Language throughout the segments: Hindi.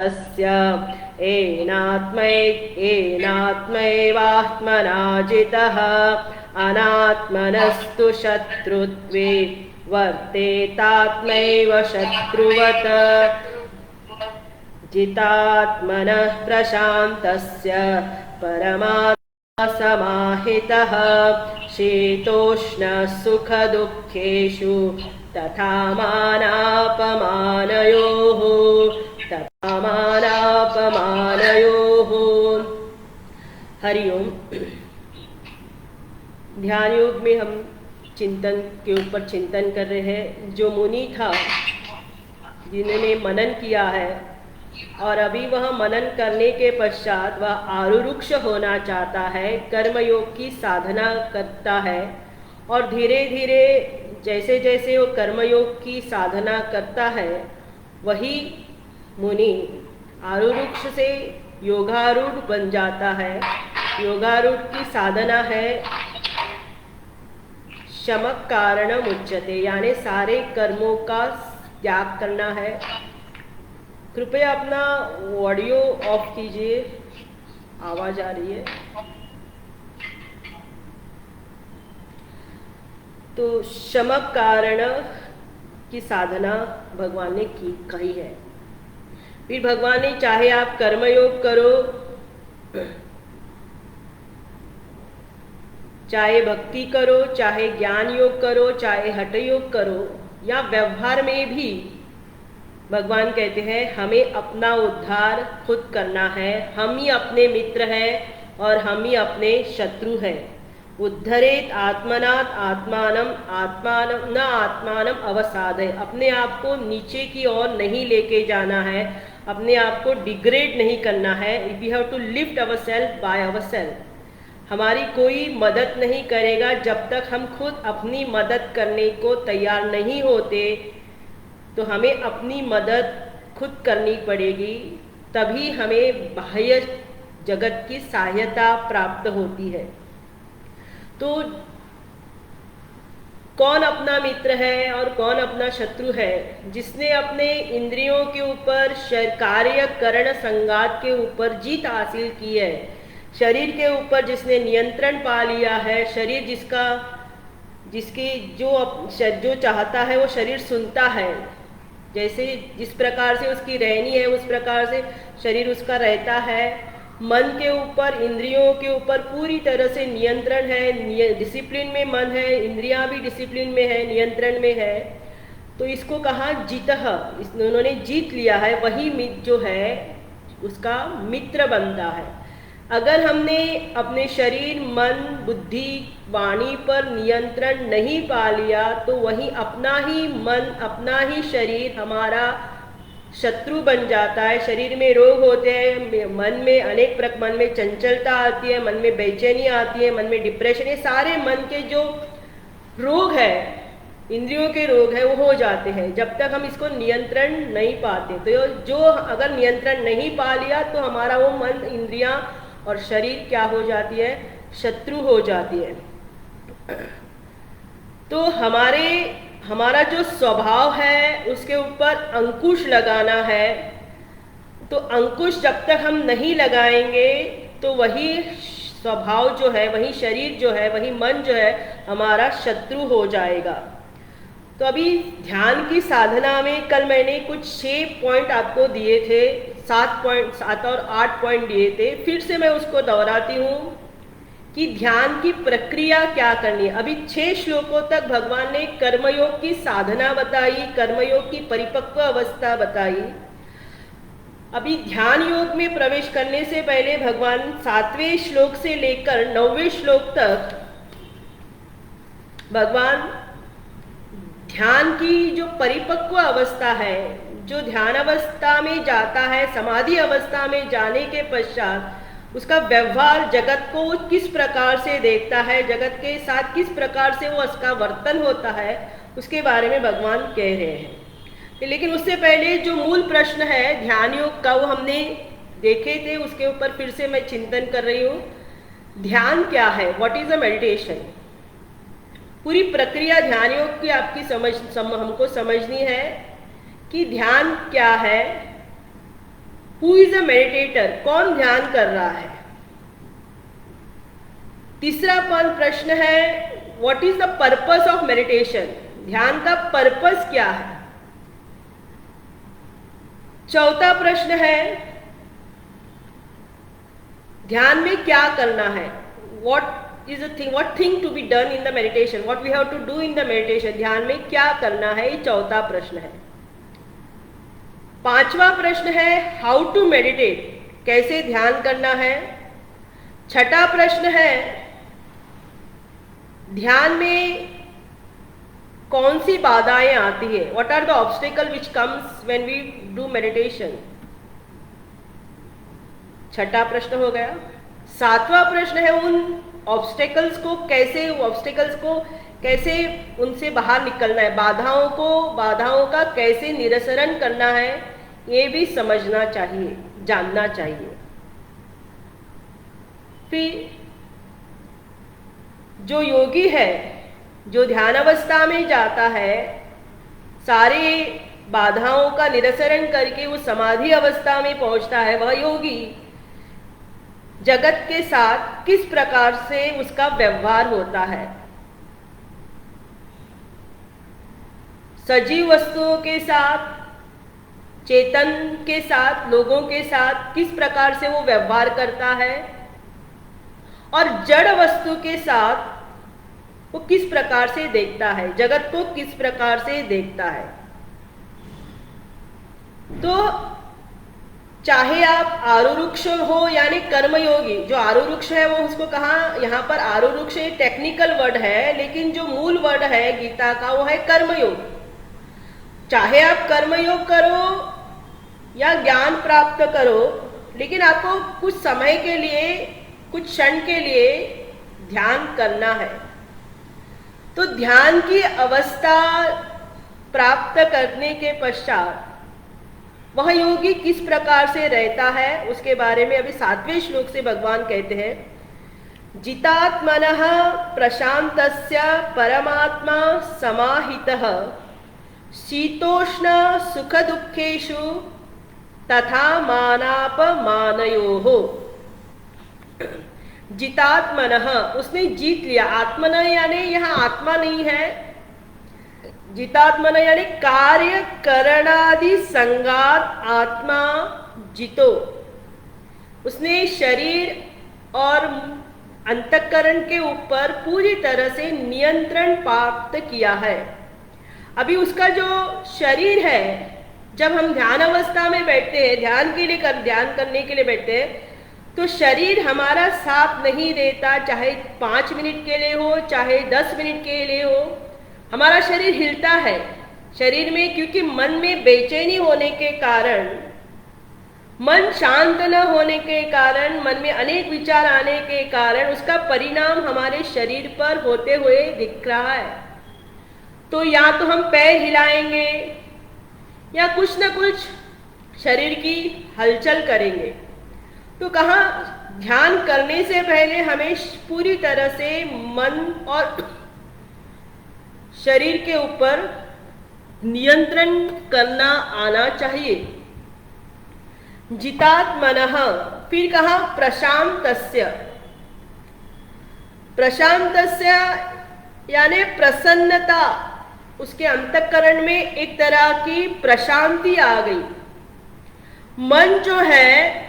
तस्य एनात्मैवात्मना जितः अनात्मनस्तु शत्रुत्वे वर्तेतात्मैव शत्रुवत् जितात्मनः प्रशान्तस्य परमात्मा समाहितः शीतोष्णसुखदुःखेषु तथा मानापमानयोः हरिओम। ध्यान योग में हम चिंतन के ऊपर चिंतन कर रहे हैं। जो मुनि था जिन्होंने मनन किया है और अभी वह मनन करने के पश्चात वह आरुरुक्ष होना चाहता है, कर्मयोग की साधना करता है और धीरे धीरे जैसे जैसे वो कर्मयोग की साधना करता है वही मुनि आरुरुक्ष से योगारूढ़ बन जाता है। योगारूढ़ की साधना है शमक कारणम उच्यते, यानी सारे कर्मों का त्याग करना है। कृपया अपना ऑडियो ऑफ कीजिए, आवाज आ रही है। तो शमक कारण की साधना भगवान ने कही है। फिर भगवान ने चाहे आप कर्मयोग करो, चाहे भक्ति करो, चाहे ज्ञान योग करो, चाहे हठ योग करो, या व्यवहार में भी भगवान कहते हैं हमें अपना उद्धार खुद करना है। हम ही अपने मित्र हैं और हम ही अपने शत्रु हैं। उद्धरेत आत्मनात् आत्मानम आत्मानम न आत्मानम अवसादय। अपने आप को नीचे की ओर नहीं लेके जाना है, अपने आप को डिग्रेड नहीं करना है। We have to lift our self by our self. हमारी कोई मदद नहीं करेगा जब तक हम खुद अपनी मदद करने को तैयार नहीं होते। तो हमें अपनी मदद खुद करनी पड़ेगी, तभी हमें बाह्य जगत की सहायता प्राप्त होती है। तो कौन अपना मित्र है और कौन अपना शत्रु है? जिसने अपने इंद्रियों के ऊपर कार्य करण संघात के ऊपर जीत हासिल की है, शरीर के ऊपर जिसने नियंत्रण पा लिया है, शरीर जिसकी जो चाहता है वो शरीर सुनता है, जैसे जिस प्रकार से उसकी रहनी है उस प्रकार से शरीर उसका रहता है। मन के ऊपर, इंद्रियों के ऊपर पूरी तरह से नियंत्रण है, डिसिप्लिन में मन है, इंद्रियां भी डिसिप्लिन में है, नियंत्रण में है। तो इसको कहा जितः, उन्होंने जीत लिया है, वही जो है उसका मित्र बनता है। अगर हमने अपने शरीर, मन, बुद्धि, वाणी पर नियंत्रण नहीं पा लिया तो वही अपना ही मन, अपना ही शरीर हमारा शत्रु बन जाता है। शरीर में रोग होते हैं, मन में मन में चंचलता आती है, मन में बेचैनी आती है, मन में डिप्रेशन, ये सारे मन के जो रोग है, इंद्रियों के रोग है, वो हो जाते हैं जब तक हम इसको नियंत्रण नहीं पाते। तो जो अगर नियंत्रण नहीं पा लिया तो हमारा वो मन, इंद्रियां और शरीर क्या हो जाती है? शत्रु हो जाती है। तो हमारा जो स्वभाव है उसके ऊपर अंकुश लगाना है। तो अंकुश जब तक हम नहीं लगाएंगे तो वही स्वभाव जो है, वही शरीर जो है, वही मन जो है हमारा शत्रु हो जाएगा। तो अभी ध्यान की साधना में कल मैंने कुछ 6 पॉइंट आपको दिए थे, 7 और 8 पॉइंट दिए थे। फिर से मैं उसको दोहराती हूँ कि ध्यान की प्रक्रिया क्या करनी है। अभी 6 श्लोकों तक भगवान ने कर्मयोग की साधना बताई, कर्मयोग की परिपक्व अवस्था बताई। अभी ध्यान योग में प्रवेश करने से पहले भगवान 7वें श्लोक से लेकर 9वें श्लोक तक भगवान ध्यान की जो परिपक्व अवस्था है, जो ध्यान अवस्था में जाता है, समाधि अवस्था में जाने के पश्चात उसका व्यवहार जगत को किस प्रकार से देखता है, जगत के साथ किस प्रकार से वो उसका वर्तन होता है, उसके बारे में भगवान कह रहे हैं। लेकिन उससे पहले जो मूल प्रश्न है ध्यान योग का, वो हमने देखे थे, उसके ऊपर फिर से मैं चिंतन कर रही हूँ। ध्यान क्या है? What is a meditation? पूरी प्रक्रिया ध्यान योग की आपकी हमको समझनी है कि ध्यान क्या है, हु इज अ मेडिटेटर, कौन ध्यान कर रहा है। तीसरा प्रश्न है what is the purpose of meditation, ध्यान का पर्पस क्या है। चौथा प्रश्न है ध्यान में क्या करना है, what is a thing, what thing to be done in the meditation, what we have to do in the meditation, ध्यान में क्या करना है, ये चौथा प्रश्न है। पांचवा प्रश्न है हाउ टू मेडिटेट, कैसे ध्यान करना है। छठा प्रश्न है ध्यान में कौन सी बाधाएं आती है, what are the obstacle which comes when we do meditation. छठा प्रश्न हो गया। सातवां प्रश्न है उन ऑब्स्टिकल्स को कैसे उनसे बाहर निकलना है, बाधाओं का कैसे निरसरण करना है, ये भी समझना चाहिए, जानना चाहिए। फिर जो योगी है, जो ध्यान अवस्था में जाता है, सारे बाधाओं का निरसरण करके वो समाधि अवस्था में पहुंचता है, वह योगी जगत के साथ किस प्रकार से उसका व्यवहार होता है, सजीव वस्तुओं के साथ, चेतन के साथ, लोगों के साथ किस प्रकार से वो व्यवहार करता है, और जड़ वस्तु के साथ वो किस प्रकार से देखता है, जगत को किस प्रकार से देखता है। तो चाहे आप आरुरुक्ष हो यानी कर्मयोगी, जो आरुरुक्ष है वो उसको कहा, यहाँ पर आरुरुक्ष एक टेक्निकल वर्ड है, लेकिन जो मूल वर्ड है गीता का वो है कर्मयोग। चाहे आप कर्मयोग करो या ज्ञान प्राप्त करो, लेकिन आपको कुछ समय के लिए, कुछ क्षण के लिए ध्यान करना है। तो ध्यान की अवस्था प्राप्त करने के पश्चात वह योगी किस प्रकार से रहता है, उसके बारे में अभी 7वें श्लोक से भगवान कहते हैं जितात्मनः प्रशांतस्य परमात्मा समाहितः शीतोष्ण सुख दुखेषु तथा मानापमानयोः। जितात्मनः, उसने जीत लिया, आत्मन यानी यहाँ आत्मा नहीं है, जितात्मन यानी कार्य करणादि संगात आत्मा जितो, उसने शरीर और अंतःकरण के ऊपर पूरी तरह से नियंत्रण प्राप्त किया है। अभी उसका जो शरीर है, जब हम ध्यान अवस्था में बैठते हैं, ध्यान करने के लिए बैठते हैं, तो शरीर हमारा साथ नहीं देता, चाहे 5 मिनट के लिए हो, चाहे 10 मिनट के लिए हो, हमारा शरीर हिलता है शरीर में, क्योंकि मन में बेचैनी होने के कारण, मन शांत न होने के कारण, मन में अनेक विचार आने के कारण उसका परिणाम हमारे शरीर पर होते हुए दिख रहा है। तो या तो हम पैर हिलाएंगे या कुछ न कुछ शरीर की हलचल करेंगे। तो कहाँ ध्यान करने से पहले हमें पूरी तरह से मन और शरीर के ऊपर नियंत्रण करना आना चाहिए। जितात्मनः, फिर कहा प्रशांतस्य, प्रशांतस्य यानी प्रसन्नता, उसके अंतःकरण में एक तरह की प्रशांति आ गई। मन जो है,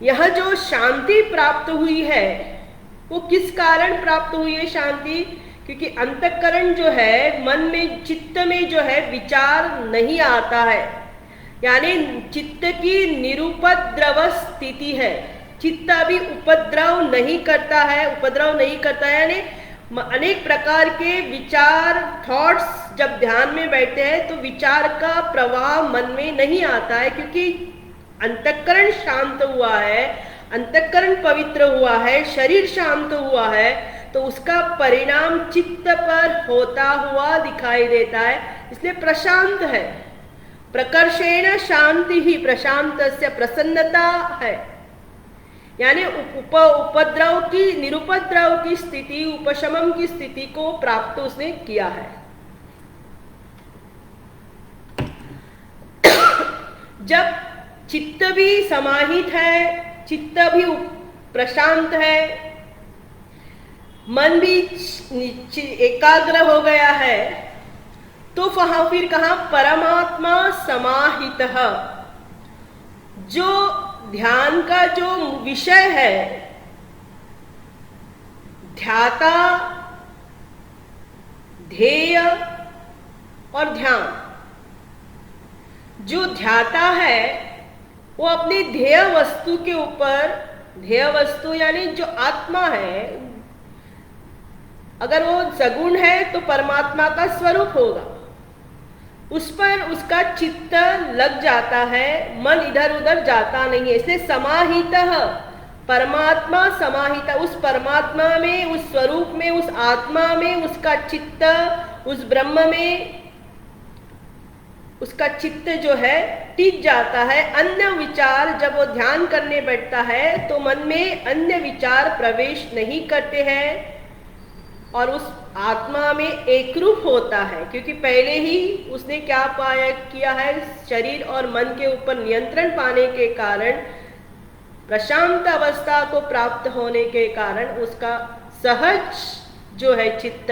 यह जो शांति प्राप्त हुई है, वो किस कारण प्राप्त हुई है शांति, क्योंकि अंतःकरण जो है, मन में, चित्त में जो है विचार नहीं आता है, यानी चित्त की निरुपद्रव स्थिति है। चित्त अभी उपद्रव नहीं करता है, यानी अनेक प्रकार के विचार, थॉट्स जब ध्यान में बैठते हैं तो विचार का प्रवाह मन में नहीं आता है, क्योंकि अंतःकरण शांत हुआ है, अंतःकरण पवित्र हुआ है, शरीर शांत हुआ है, तो उसका परिणाम चित्त पर होता हुआ दिखाई देता है, इसलिए प्रशांत है। प्रकर्षेण शांति ही प्रशांतस्य, प्रसन्नता है, यानी उपद्रव की, निरुपद्रव की स्थिति, उपशमन की स्थिति को प्राप्त उसने किया है। जब चित्त भी समाहित है, चित्त भी प्रशांत है, मन भी एकाग्र हो गया है, तो वहां फिर कहा परमात्मा समाहितः, जो ध्यान का जो विषय है, ध्याता, ध्येय और ध्यान, जो ध्याता है वो अपनी ध्येय वस्तु के ऊपर, ध्येय वस्तु यानी जो आत्मा है, अगर वो सगुण है तो परमात्मा का स्वरूप होगा, उस पर उसका चित्त लग जाता है, मन इधर उधर जाता नहीं है। इसलिए समाहितः, परमात्मा समाहित, उस परमात्मा में, उस स्वरूप में, उस आत्मा में उसका चित्त, उस ब्रह्म में उसका चित्त जो है टिक जाता है। अन्य विचार, जब वो ध्यान करने बैठता है तो मन में अन्य विचार प्रवेश नहीं करते हैं और उस आत्मा में एकरूप होता है, क्योंकि पहले ही उसने क्या किया है, शरीर और मन के ऊपर नियंत्रण पाने के कारण, प्रशांत अवस्था को प्राप्त होने के कारण उसका सहज जो है चित्त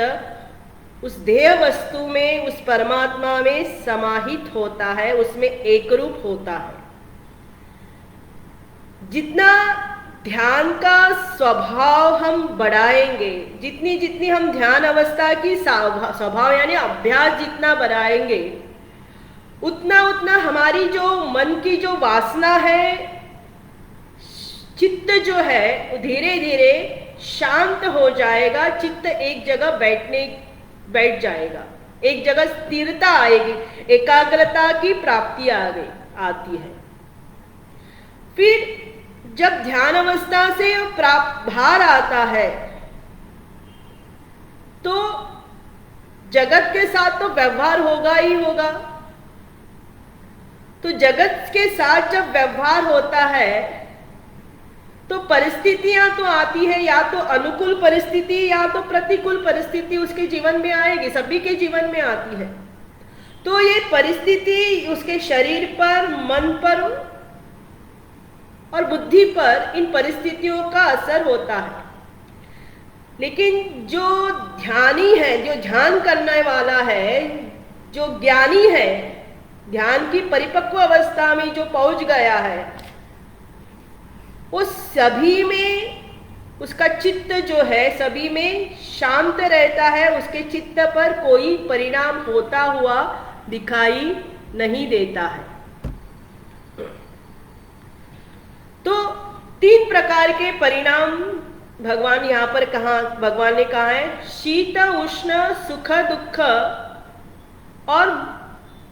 उस ध्येय वस्तु में, उस परमात्मा में समाहित होता है, उसमें एकरूप होता है। जितना ध्यान का स्वभाव हम बढ़ाएंगे, जितनी जितनी हम ध्यान अवस्था की स्वभाव यानी अभ्यास जितना बढ़ाएंगे, उतना उतना हमारी जो मन की जो वासना है, चित्त जो है धीरे धीरे शांत हो जाएगा, चित्त एक जगह बैठ जाएगा, एक जगह स्थिरता आएगी, एकाग्रता की प्राप्ति आती है। फिर जब ध्यान अवस्था से बाहर आता है तो जगत के साथ तो व्यवहार होगा ही होगा। तो जगत के साथ जब व्यवहार होता है तो परिस्थितियां तो आती है, या तो अनुकूल परिस्थिति या तो प्रतिकूल परिस्थिति उसके जीवन में आएगी, सभी के जीवन में आती है। तो ये परिस्थिति उसके शरीर पर, मन पर और बुद्धि पर, इन परिस्थितियों का असर होता है। लेकिन जो ध्यानी है, जो ध्यान करने वाला है, जो ज्ञानी है, ध्यान की परिपक्व अवस्था में जो पहुंच गया है, वो सभी में उसका चित्त जो है सभी में शांत रहता है, उसके चित्त पर कोई परिणाम होता हुआ दिखाई नहीं देता है। तो 3 प्रकार के परिणाम भगवान यहाँ पर भगवान ने कहा है, शीत उष्ण सुख दुख और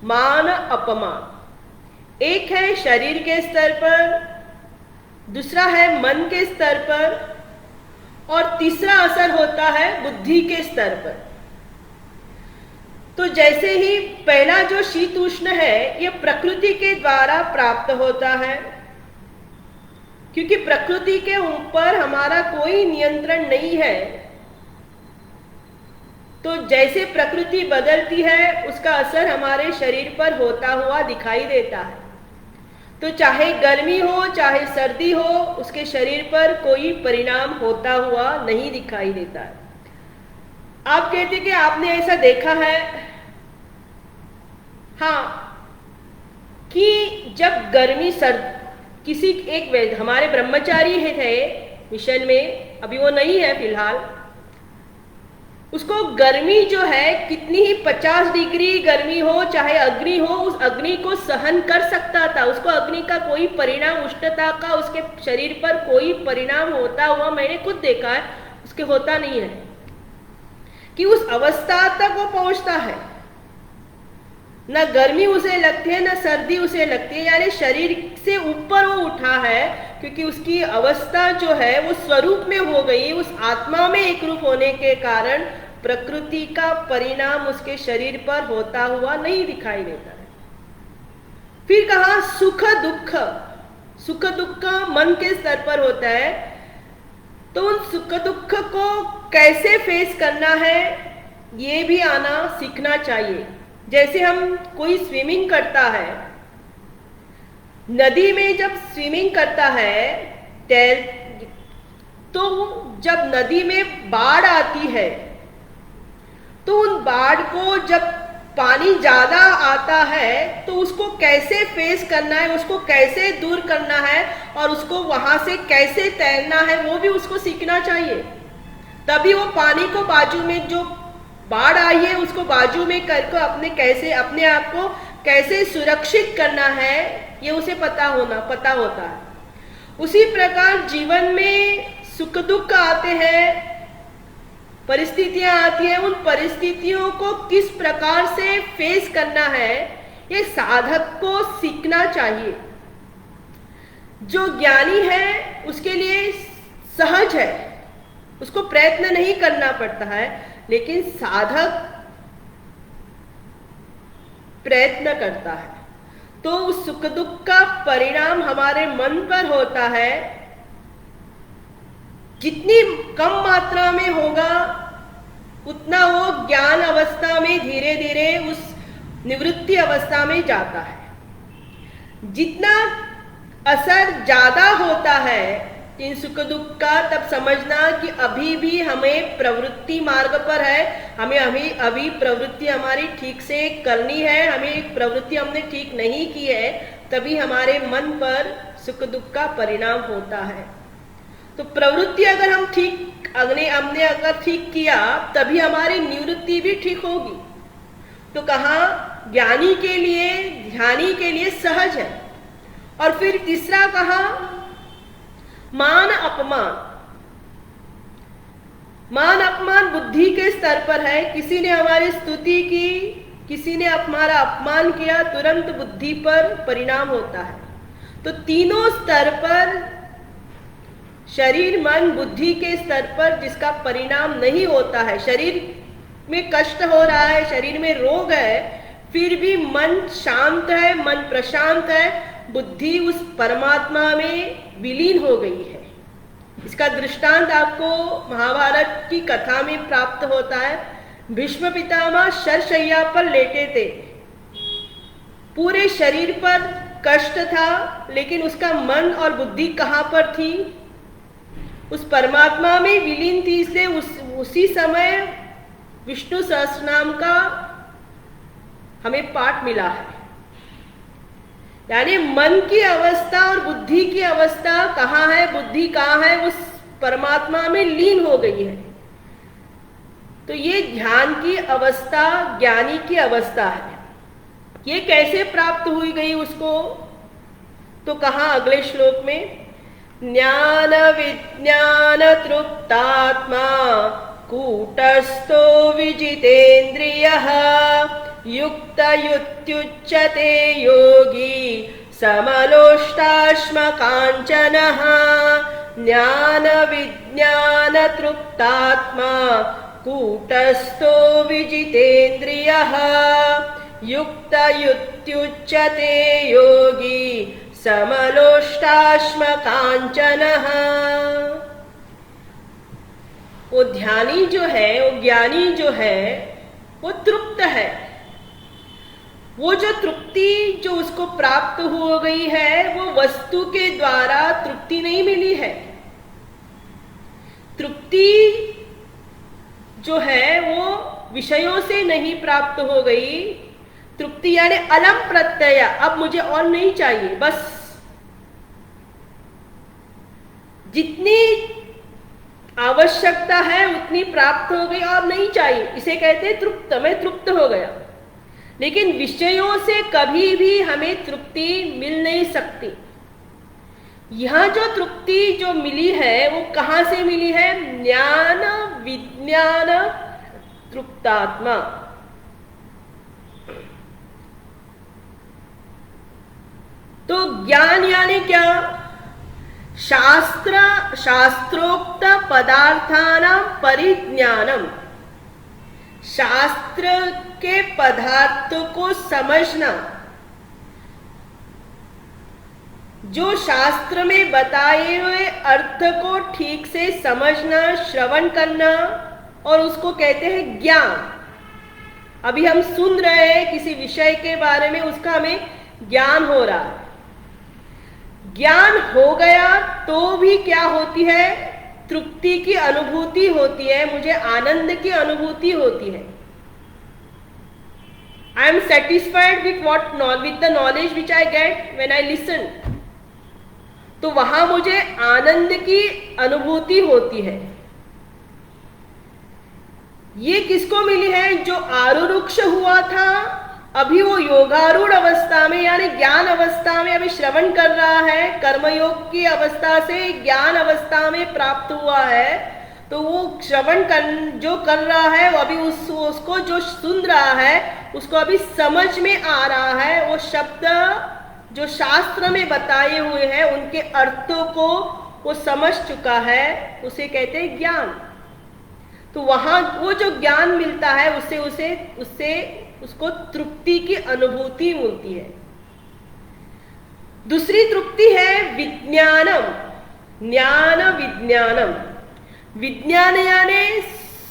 मान अपमान। एक है शरीर के स्तर पर, दूसरा है मन के स्तर पर, और तीसरा असर होता है बुद्धि के स्तर पर। तो जैसे ही पहला जो शीत उष्ण है, ये प्रकृति के द्वारा प्राप्त होता है, क्योंकि प्रकृति के ऊपर हमारा कोई नियंत्रण नहीं है। तो जैसे प्रकृति बदलती है, उसका असर हमारे शरीर पर होता हुआ दिखाई देता है। तो चाहे गर्मी हो चाहे सर्दी हो, उसके शरीर पर कोई परिणाम होता हुआ नहीं दिखाई देता है। आप कहते कि आपने ऐसा देखा है, हाँ, कि जब गर्मी किसी एक हमारे ब्रह्मचारी थे मिशन में, अभी वो नहीं है फिलहाल, उसको गर्मी जो है कितनी ही 50 डिग्री गर्मी हो चाहे अग्नि हो, उस अग्नि को सहन कर सकता था। उसको अग्नि का कोई परिणाम, उष्णता का उसके शरीर पर कोई परिणाम होता हुआ मैंने खुद देखा है, उसके होता नहीं है, कि उस अवस्था तक वो पहुंचता है, न गर्मी उसे लगती है न सर्दी उसे लगती है, यानी शरीर से ऊपर वो उठा है, क्योंकि उसकी अवस्था जो है वो स्वरूप में हो गई, उस आत्मा में एक रूप होने के कारण प्रकृति का परिणाम उसके शरीर पर होता हुआ नहीं दिखाई देता है। फिर कहा सुख दुख, सुख दुख मन के स्तर पर होता है। तो उन सुख दुख को कैसे फेस करना है, ये भी आना सीखना चाहिए। जैसे हम कोई स्विमिंग करता है नदी में जब स्विमिंग करता है, तैर, तो जब नदी में बाढ़ आती है तो उन बाढ़ को, जब पानी ज्यादा आता है तो उसको कैसे फेस करना है, उसको कैसे दूर करना है और उसको वहां से कैसे तैरना है, वो भी उसको सीखना चाहिए। तभी वो पानी को बाजू में, जो बाढ़ आई है उसको बाजू में करके अपने आप को कैसे सुरक्षित करना है, ये उसे पता होता है। उसी प्रकार जीवन में सुख दुख आते हैं, परिस्थितियां आती हैं, उन परिस्थितियों को किस प्रकार से फेस करना है, ये साधक को सीखना चाहिए। जो ज्ञानी है उसके लिए सहज है, उसको प्रयत्न नहीं करना पड़ता है, लेकिन साधक प्रयत्न करता है तो उस सुख दुख का परिणाम हमारे मन पर होता है। जितनी कम मात्रा में होगा उतना वो ज्ञान अवस्था में धीरे धीरे उस निवृत्ति अवस्था में जाता है। जितना असर ज्यादा होता है इन सुख दुख का, तब समझना कि अभी भी हमें प्रवृत्ति मार्ग पर है, हमें अभी प्रवृत्ति हमारी ठीक से करनी है, हमें प्रवृत्ति हमने ठीक नहीं की है, तभी हमारे मन पर सुख दुख का परिणाम होता है। तो प्रवृत्ति अगर हमने अगर ठीक किया तभी हमारी निवृत्ति भी ठीक होगी। तो कहा ज्ञानी के लिए, ध्यानी के लिए सहज है। और फिर तीसरा कहा मान अपमान बुद्धि के स्तर पर है। किसी ने हमारी स्तुति की, किसी ने हमारा अपमान किया, तुरंत बुद्धि पर परिणाम होता है। तो तीनों स्तर पर, शरीर मन बुद्धि के स्तर पर जिसका परिणाम नहीं होता है, शरीर में कष्ट हो रहा है, शरीर में रोग है, फिर भी मन शांत है, मन प्रशांत है, बुद्धि उस परमात्मा में विलीन हो गई है। इसका दृष्टांत आपको महाभारत की कथा में प्राप्त होता है। भीष्म पितामह शरशैया पर लेटे थे, पूरे शरीर पर कष्ट था, लेकिन उसका मन और बुद्धि कहाँ पर थी? उस परमात्मा में विलीन थी। इसलिए उसी समय विष्णु सहस्रनाम का हमें पाठ मिला है। यानी मन की अवस्था और बुद्धि की अवस्था कहाँ है, बुद्धि कहाँ है, उस परमात्मा में लीन हो गई है। तो ये ध्यान की अवस्था, ज्ञानी की अवस्था है। ये कैसे प्राप्त हुई गई उसको? तो कहा अगले श्लोक में, ज्ञान विज्ञान तृप्तात्मा कूटस्थो विजितेन्द्रियः युक्त युत्युच्यते योगी समलोष्टाश्म कांचनः। ज्ञान विज्ञान तृप्तात्मा कूटस्थो विजितेन्द्रियः युक्त युत्युच्यते योगी समलोष्टाश्म कांचनः। वो ध्यानी जो है, वो ज्ञानी जो है, वो तृप्त है। वो जो तृप्ति जो उसको प्राप्त हो गई है, वो वस्तु के द्वारा तृप्ति नहीं मिली है। तृप्ति जो है वो विषयों से नहीं प्राप्त हो गई। तृप्ति यानी अलम प्रत्यय, अब मुझे और नहीं चाहिए, बस जितनी आवश्यकता है उतनी प्राप्त हो गई और नहीं चाहिए, इसे कहते हैं तृप्त। मैं तृप्त हो गया। लेकिन विषयों से कभी भी हमें तृप्ति मिल नहीं सकती। यह जो तृप्ति जो मिली है वो कहां से मिली है? ज्ञान विज्ञान तृप्तात्मा। तो ज्ञान यानी क्या? शास्त्रोक्त पदार्थानां परिज्ञानम। शास्त्र के पदार्थ को समझना, जो शास्त्र में बताए हुए अर्थ को ठीक से समझना, श्रवण करना, और उसको कहते हैं ज्ञान। अभी हम सुन रहे हैं किसी विषय के बारे में, उसका हमें ज्ञान हो रहा है। ज्ञान हो गया तो भी क्या होती है? तृप्ति की अनुभूति होती है, मुझे आनंद की अनुभूति होती है। I am satisfied with the knowledge which I get when I listen. तो वहां मुझे आनंद की अनुभूति होती है। ये किसको मिली है? जो आरुरुक्ष हुआ था, अभी वो योगारूढ़ अवस्था में यानी ज्ञान अवस्था में अभी श्रवण कर रहा है, कर्मयोग की अवस्था से ज्ञान अवस्था में प्राप्त हुआ है। तो वो श्रवण जो कर रहा है वो अभी उसको जो सुन रहा है उसको अभी समझ में आ रहा है। वो शब्द जो शास्त्र में बताए हुए हैं उनके अर्थों को वो समझ चुका है, उसे कहते हैं ज्ञान। तो वहां वो जो ज्ञान मिलता है उससे उसको तृप्ति की अनुभूति मिलती है। दूसरी तृप्ति है विज्ञानम, ज्ञान विज्ञानम। विज्ञान यानी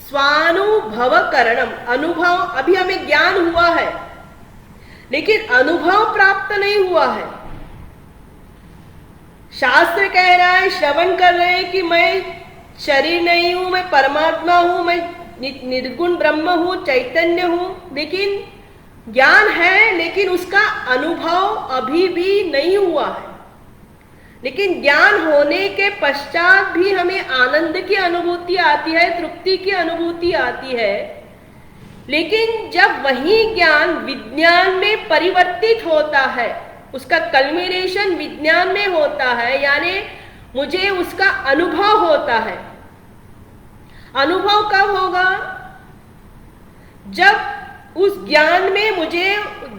स्वानुभव करणम, अनुभव। अभी हमें ज्ञान हुआ है लेकिन अनुभव प्राप्त नहीं हुआ है। शास्त्र कह रहा है, श्रवण कर रहे हैं कि मैं शरीर नहीं हूं, मैं परमात्मा हूं, मैं निर्गुण ब्रह्म हूं, चैतन्य हूं, लेकिन ज्ञान है लेकिन उसका अनुभव अभी भी नहीं हुआ है। लेकिन ज्ञान होने के पश्चात भी हमें आनंद की अनुभूति आती है, तृप्ति की अनुभूति आती है। लेकिन जब वही ज्ञान विज्ञान में परिवर्तित होता है, उसका कल्मिनेशन विज्ञान में होता है, यानी मुझे उसका अनुभव होता है। अनुभव कब होगा? जब उस ज्ञान में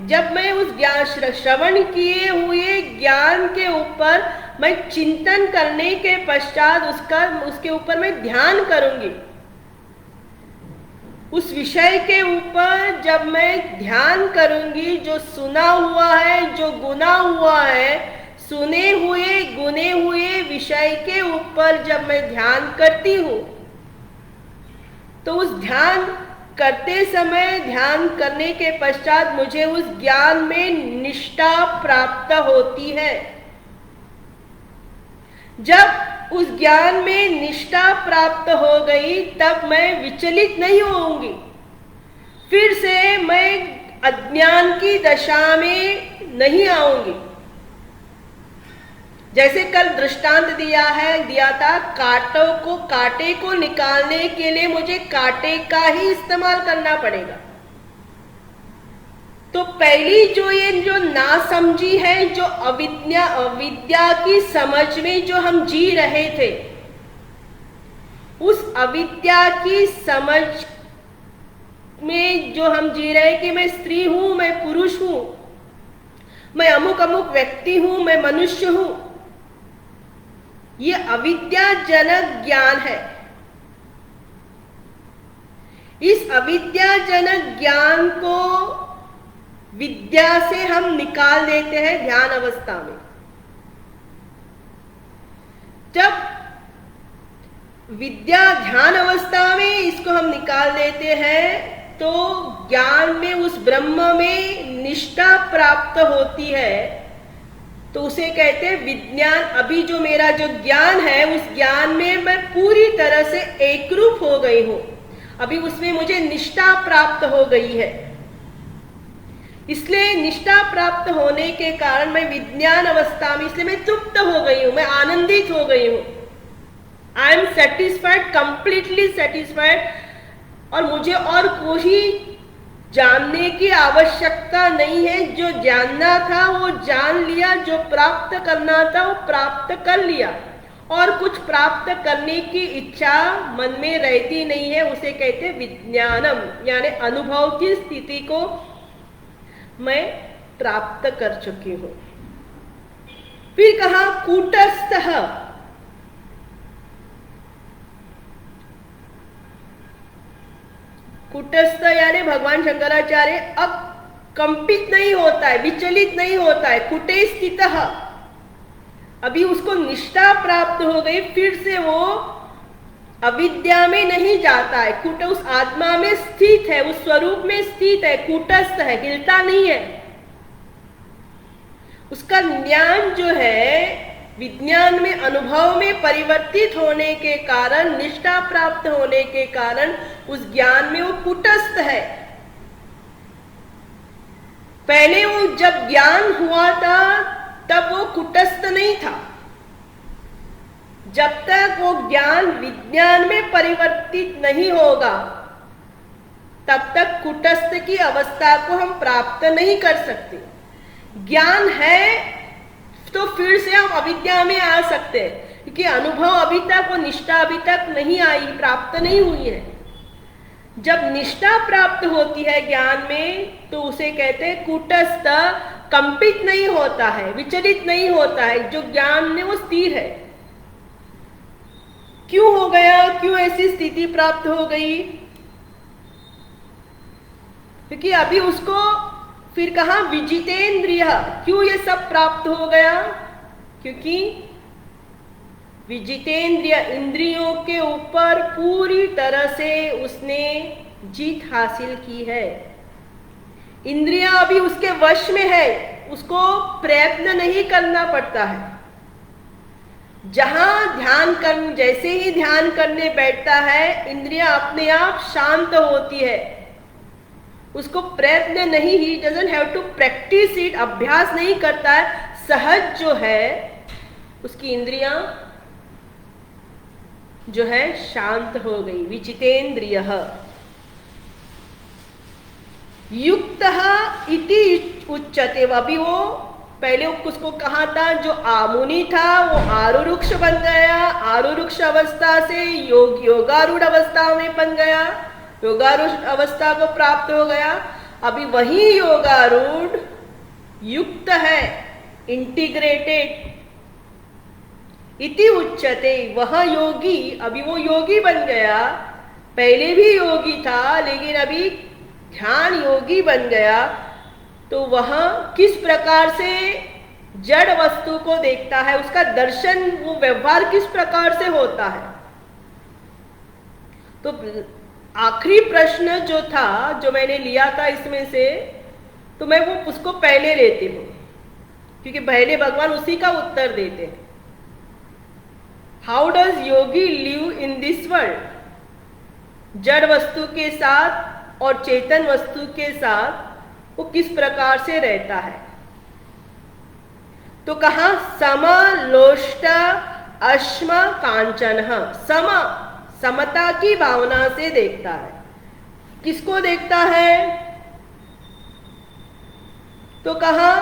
जब मैं उस ज्ञान श्रवण किए हुए ज्ञान के ऊपर मैं चिंतन करने के पश्चात उसके ऊपर मैं ध्यान करूंगी। उस विषय के ऊपर जब मैं ध्यान करूंगी, जो सुना हुआ है, जो गुना हुआ है, सुने हुए गुने हुए विषय के ऊपर जब मैं ध्यान करती हूं, तो उस ध्यान करते समय, ध्यान करने के पश्चात मुझे उस ज्ञान में निष्ठा प्राप्त होती है। जब उस ज्ञान में निष्ठा प्राप्त हो गई तब मैं विचलित नहीं होऊंगी, फिर से मैं अज्ञान की दशा में नहीं आऊंगी। जैसे कल दृष्टांत दिया था, कांटे को निकालने के लिए मुझे कांटे का ही इस्तेमाल करना पड़ेगा। तो पहली जो नासमझी है, जो अविद्या की समझ में जो हम जी रहे थे, उस अविद्या की समझ में जो हम जी रहे कि मैं स्त्री हूं, मैं पुरुष हूं, मैं अमुक अमुक व्यक्ति हूं, मैं मनुष्य हूं, ये अविद्याजनक ज्ञान है। इस अविद्याजनक ज्ञान को विद्या से हम निकाल देते हैं ध्यान अवस्था में। जब विद्या ध्यान अवस्था में इसको हम निकाल देते हैं तो ज्ञान में, उस ब्रह्म में निष्ठा प्राप्त होती है। तो उसे कहते हैं विज्ञान। अभी जो मेरा जो ज्ञान है, उस ज्ञान में मैं पूरी तरह से एकरूप हो गई हूं। अभी उसमें मुझे निष्ठा प्राप्त हो गई है। इसलिए निष्ठा प्राप्त होने के कारण मैं विज्ञान अवस्था में, इसलिए मैं तृप्त हो गई हूं, मैं आनंदित हो गई हूं। I am satisfied, completely satisfied. और मुझे और कोई जानने की आवश्यकता नहीं है। जो जानना था वो जान लिया, जो प्राप्त करना था वो प्राप्त कर लिया, और कुछ प्राप्त करने की इच्छा मन में रहती नहीं है। उसे कहते विज्ञानम, यानी अनुभव की स्थिति को मैं प्राप्त कर चुकी हूं। फिर कहा कूटस्थः, कूटस्थ यानी भगवान शंकराचार्य अब कंपित नहीं होता है, विचलित नहीं होता है। कुटे स्थितः, अभी उसको निष्ठा प्राप्त हो गई, फिर से वो अविद्या में नहीं जाता है। कूट उस आत्मा में स्थित है, उस स्वरूप में स्थित है, कूटस्थ है, हिलता नहीं है। उसका ज्ञान जो है विज्ञान में अनुभव में परिवर्तित होने के कारण, निष्ठा प्राप्त होने के कारण उस ज्ञान में वो कुटस्थ है। पहले वो जब ज्ञान हुआ था तब वो कुटस्थ नहीं था। जब तक वो ज्ञान विज्ञान में परिवर्तित नहीं होगा तब तक कुटस्थ की अवस्था को हम प्राप्त नहीं कर सकते। ज्ञान है तो फिर से हम अविद्या में आ सकते हैं, क्योंकि अनुभव अभी तक, वो निष्ठा अभी तक नहीं आई, प्राप्त नहीं हुई है। जब निष्ठा प्राप्त होती है ज्ञान में तो उसे कहते हैं कूटस्थ, कंपित नहीं होता है, विचलित नहीं होता है, जो ज्ञान में वो स्थिर है। क्यों हो गया, क्यों ऐसी स्थिति प्राप्त हो गई? क्योंकि अभी उसको फिर कहा विजितेंद्रिय, क्यों ये सब प्राप्त हो गया? क्योंकि विजितेंद्रिय, इंद्रियों के ऊपर पूरी तरह से उसने जीत हासिल की है। इंद्रियां अभी उसके वश में है, उसको प्रयत्न नहीं करना पड़ता है। जहां ध्यान कर, जैसे ही ध्यान करने बैठता है इंद्रियां अपने आप शांत होती है, उसको प्रयत्न नहीं, he doesn't have to practise it, अभ्यास नहीं करता है, सहज जो है उसकी इंद्रियां जो है शांत हो गई। विचितेंद्रिय युक्त इति उच्यते। अभी वो पहले उसको कहा था जो आमुनि था वो आरुरुक्ष बन गया, आरुरुक्ष अवस्था से योगारूढ़ अवस्था में बन गया, योगारूढ़ अवस्था को प्राप्त हो गया। अभी वही योगारूढ़ युक्त है, इंटीग्रेटेड, इति उच्यते, वह योगी, अभी वो योगी बन गया। पहले भी योगी था लेकिन अभी ध्यान योगी बन गया। तो वह किस प्रकार से जड़ वस्तु को देखता है, उसका दर्शन, वो व्यवहार किस प्रकार से होता है। तो आखिरी प्रश्न जो था, जो मैंने लिया था इसमें से, तो मैं वो उसको पहले लेती हूं, क्योंकि पहले भगवान उसी का उत्तर देते हैं। How does Yogi live in this world? जड़ वस्तु के साथ और चेतन वस्तु के साथ वो किस प्रकार से रहता है। तो कहा समलोष्ट अश्म कांचन, सम, समता की भावना से देखता है। किसको देखता है? तो कहा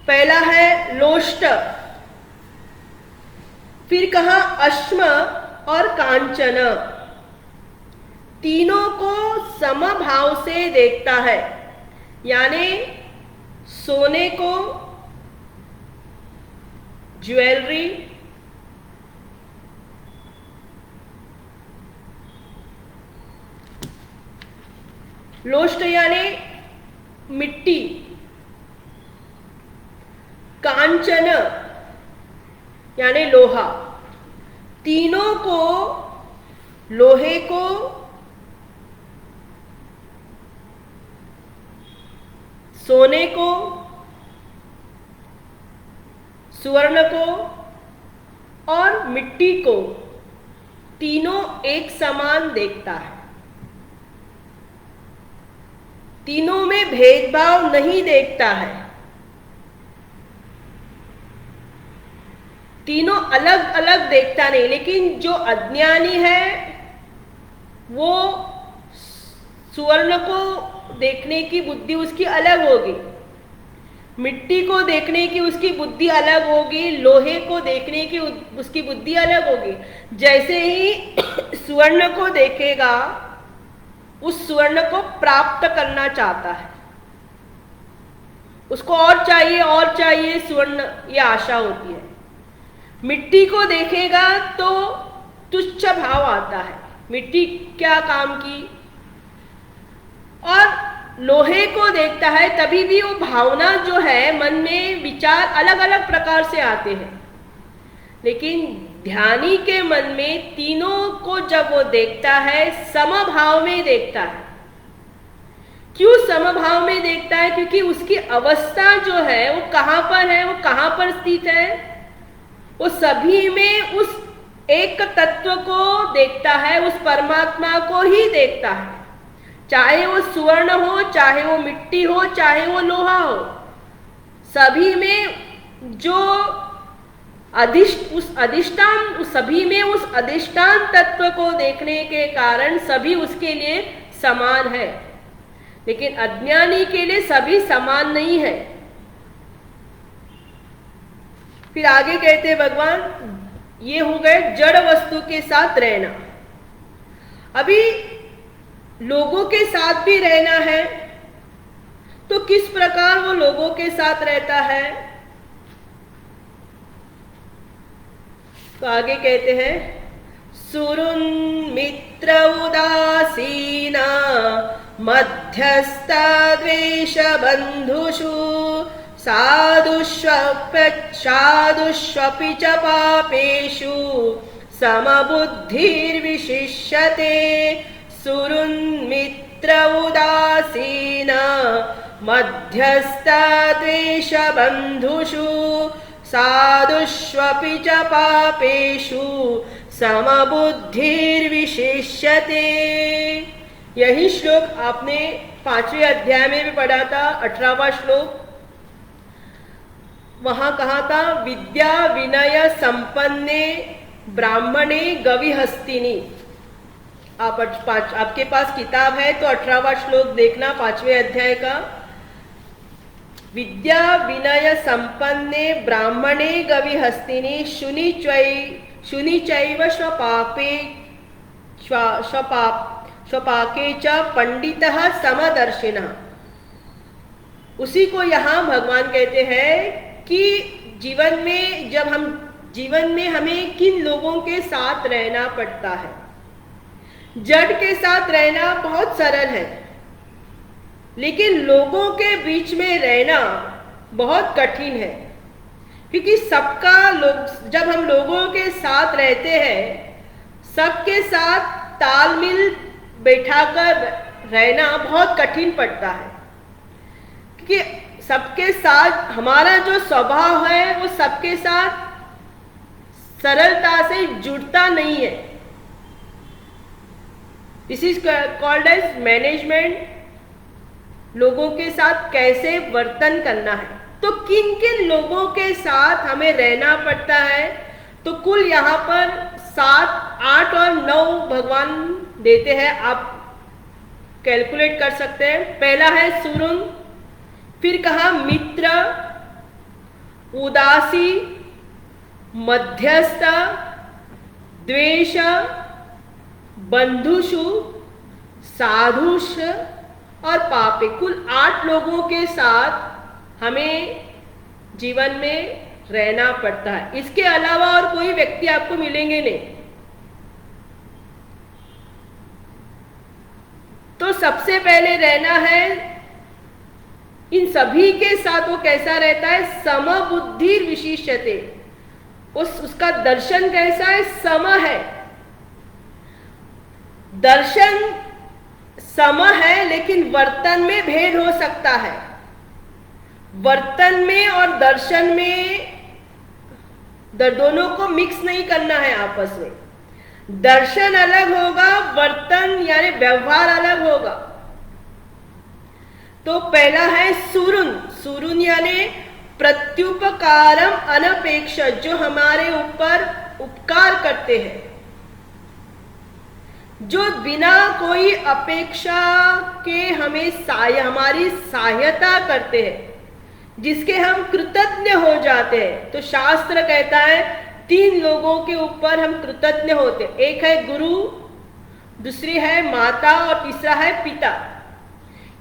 पहला है लोष्ट, फिर कहा अश्म और कांचन, तीनों को समभाव से देखता है। यानी सोने को, ज्वेलरी, लोष्ट यानी मिट्टी, कांचन यानी लोहा, तीनों को, लोहे को, सोने को, स्वर्ण को और मिट्टी को, तीनों एक समान देखता है। तीनों में भेदभाव नहीं देखता है। तीनों अलग अलग देखता नहीं। लेकिन जो अज्ञानी है वो सुवर्ण को देखने की बुद्धि उसकी अलग होगी, मिट्टी को देखने की उसकी बुद्धि अलग होगी, लोहे को देखने की उसकी बुद्धि अलग होगी। जैसे ही स्वर्ण को देखेगा उस स्वर्ण को प्राप्त करना चाहता है, उसको और चाहिए स्वर्ण, ये आशा होती है। मिट्टी को देखेगा तो तुच्छ भाव आता है, मिट्टी क्या काम की। और लोहे को देखता है तभी भी वो भावना जो है, मन में विचार अलग अलग प्रकार से आते हैं। लेकिन ध्यानी के मन में तीनों को जब वो देखता है समभाव में देखता है क्यों समभाव में देखता है? क्योंकि उसकी अवस्था जो है वो कहां पर है, वो कहां पर स्थित है? वो सभी में उस एक तत्व को देखता है, उस परमात्मा को ही देखता है। चाहे वो स्वर्ण हो, चाहे वो मिट्टी हो, चाहे वो लोहा हो, सभी में जो सभी में उस अधिष्ठान तत्व को देखने के कारण सभी उसके लिए समान है। लेकिन अज्ञानी के लिए सभी समान नहीं है। फिर आगे कहते हैं भगवान, ये हो गए जड़ वस्तु के साथ रहना। अभी लोगों के साथ भी रहना है, तो किस प्रकार वो लोगों के साथ रहता है? तो आगे कहते हैं, सुरुन मित्र उदासीना मध्यस्थ द्वेष बंधुषु साधुष्वपि च पापेषु समबुद्धिर्विशिष्यते। सुरुन्मित्र उदासीना मध्यस्थ द्वेष बंधुषु साधुष्वपि च पापेषु समबुद्धिर्विशिष्यते। यही श्लोक आपने 5वें अध्याय में भी पढ़ा था, 18वां श्लोक। वहां कहा था, विद्या विनय संपन्ने ब्राह्मणे गविहस्तिनी। आपके पास किताब है तो 18वां श्लोक देखना, 5वें अध्याय का। विद्या विनय संपन्ने ब्राह्मणे गविहस्तिनी शुनि चैव स्वपाके च पंडितः समदर्शिनः। उसी को यहाँ भगवान कहते हैं कि जीवन में हमें किन लोगों के साथ रहना पड़ता है। जड़ के साथ रहना बहुत सरल है, लेकिन लोगों के बीच में रहना बहुत कठिन है। क्योंकि जब हम लोगों के साथ रहते हैं, सबके साथ तालमेल बैठाकर रहना बहुत कठिन पड़ता है। क्योंकि सबके साथ हमारा जो स्वभाव है वो सबके साथ सरलता से जुड़ता नहीं है। This is called age management. लोगों के साथ कैसे वर्तन करना है, तो किन किन लोगों के साथ हमें रहना पड़ता है। तो कुल यहाँ पर 7, 8 और 9 भगवान देते हैं, आप कैलकुलेट कर सकते हैं। पहला है सुरुंग, फिर कहा मित्र, उदासी, मध्यस्थ, द्वेष, बंधुषु, साधुष और पापे। कुल 8 लोगों के साथ हमें जीवन में रहना पड़ता है। इसके अलावा और कोई व्यक्ति आपको मिलेंगे नहीं। तो सबसे पहले रहना है इन सभी के साथ। वो कैसा रहता है? समबुद्धि विशिष्यते। उसका दर्शन कैसा है? सम है। दर्शन सम है, लेकिन वर्तन में भेद हो सकता है। वर्तन में और दर्शन में दोनों को मिक्स नहीं करना है आपस में। दर्शन अलग होगा, वर्तन यानी व्यवहार अलग होगा। तो पहला है सुरुन। सुरुन यानी प्रत्युपकारम अनपेक्ष, जो हमारे ऊपर उपकार करते हैं, जो बिना कोई अपेक्षा के हमें हमारी सहायता करते हैं, जिसके हम कृतज्ञ हो जाते हैं। तो शास्त्र कहता है 3 लोगों के ऊपर हम कृतज्ञ होते हैं। एक है गुरु, दूसरी है माता और तीसरा है पिता।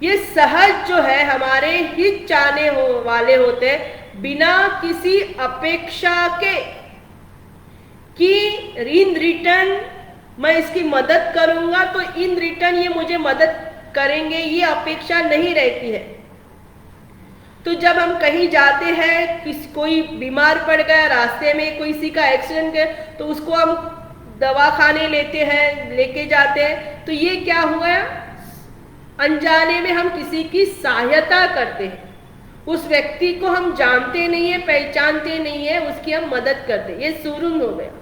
ये सहज जो है हमारे हित चाहने वाले होते हैं, बिना किसी अपेक्षा के कि इन रिटर्न मैं इसकी मदद करूंगा तो इन रिटर्न ये मुझे मदद करेंगे, ये अपेक्षा नहीं रहती है। तो जब हम कहीं जाते हैं, कोई बीमार पड़ गया, रास्ते में किसी का एक्सीडेंट है, तो उसको हम दवाखाने लेके जाते हैं, तो ये क्या हुआ? अनजाने में हम किसी की सहायता करते हैं, उस व्यक्ति को हम जानते नहीं है, पहचानते नहीं है, उसकी हम मदद करते हैं, ये सुरुंग हो गया।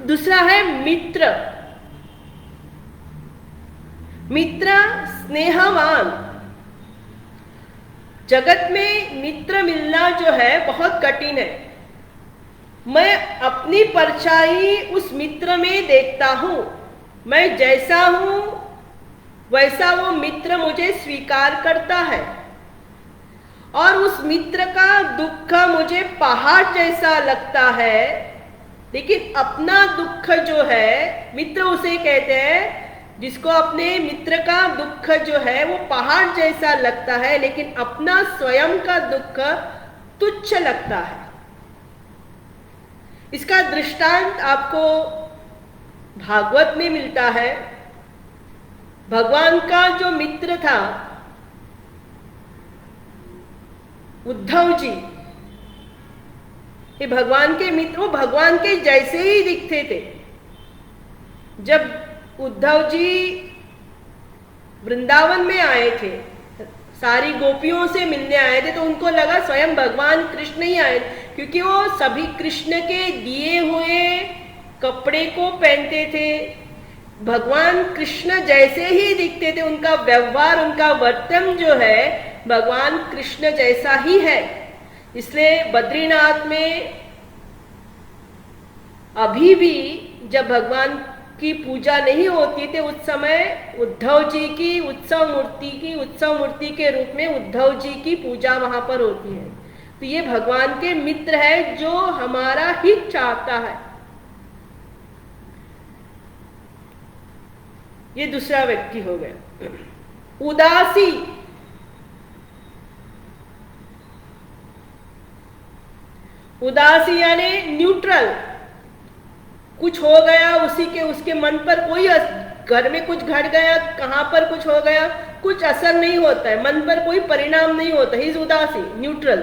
दूसरा है मित्र। मित्र स्नेहवान। जगत में मित्र मिलना जो है बहुत कठिन है। मैं अपनी परछाई उस मित्र में देखता हूं। मैं जैसा हूं वैसा वो मित्र मुझे स्वीकार करता है, और उस मित्र का दुख मुझे पहाड़ जैसा लगता है। लेकिन अपना दुख जो है, मित्र उसे कहते हैं जिसको अपने मित्र का दुख जो है वो पहाड़ जैसा लगता है, लेकिन अपना स्वयं का दुख तुच्छ लगता है। इसका दृष्टांत आपको भागवत में मिलता है। भगवान का जो मित्र था उद्धव जी, ये भगवान के मित्र, वो भगवान के जैसे ही दिखते थे। जब उद्धव जी वृंदावन में आए थे, सारी गोपियों से मिलने आए थे, तो उनको लगा स्वयं भगवान कृष्ण ही आए, क्योंकि वो सभी कृष्ण के दिए हुए कपड़े को पहनते थे। भगवान कृष्ण जैसे ही दिखते थे, उनका व्यवहार, उनका वर्तन जो है भगवान कृष्ण जैसा ही है। इसलिए बद्रीनाथ में अभी भी जब भगवान की पूजा नहीं होती थी, उस समय उद्धव जी की उत्सव मूर्ति के रूप में उद्धव जी की पूजा वहां पर होती है। तो ये भगवान के मित्र है जो हमारा हित चाहता है। ये दूसरा व्यक्ति हो गया। उदासी। उदासी यानी न्यूट्रल। कुछ हो गया, उसी के उसके मन पर कोई, घर में कुछ घट गया, कहां पर कुछ हो गया, कुछ असर नहीं होता है, मन पर कोई परिणाम नहीं होता। ही इज उदासी, न्यूट्रल।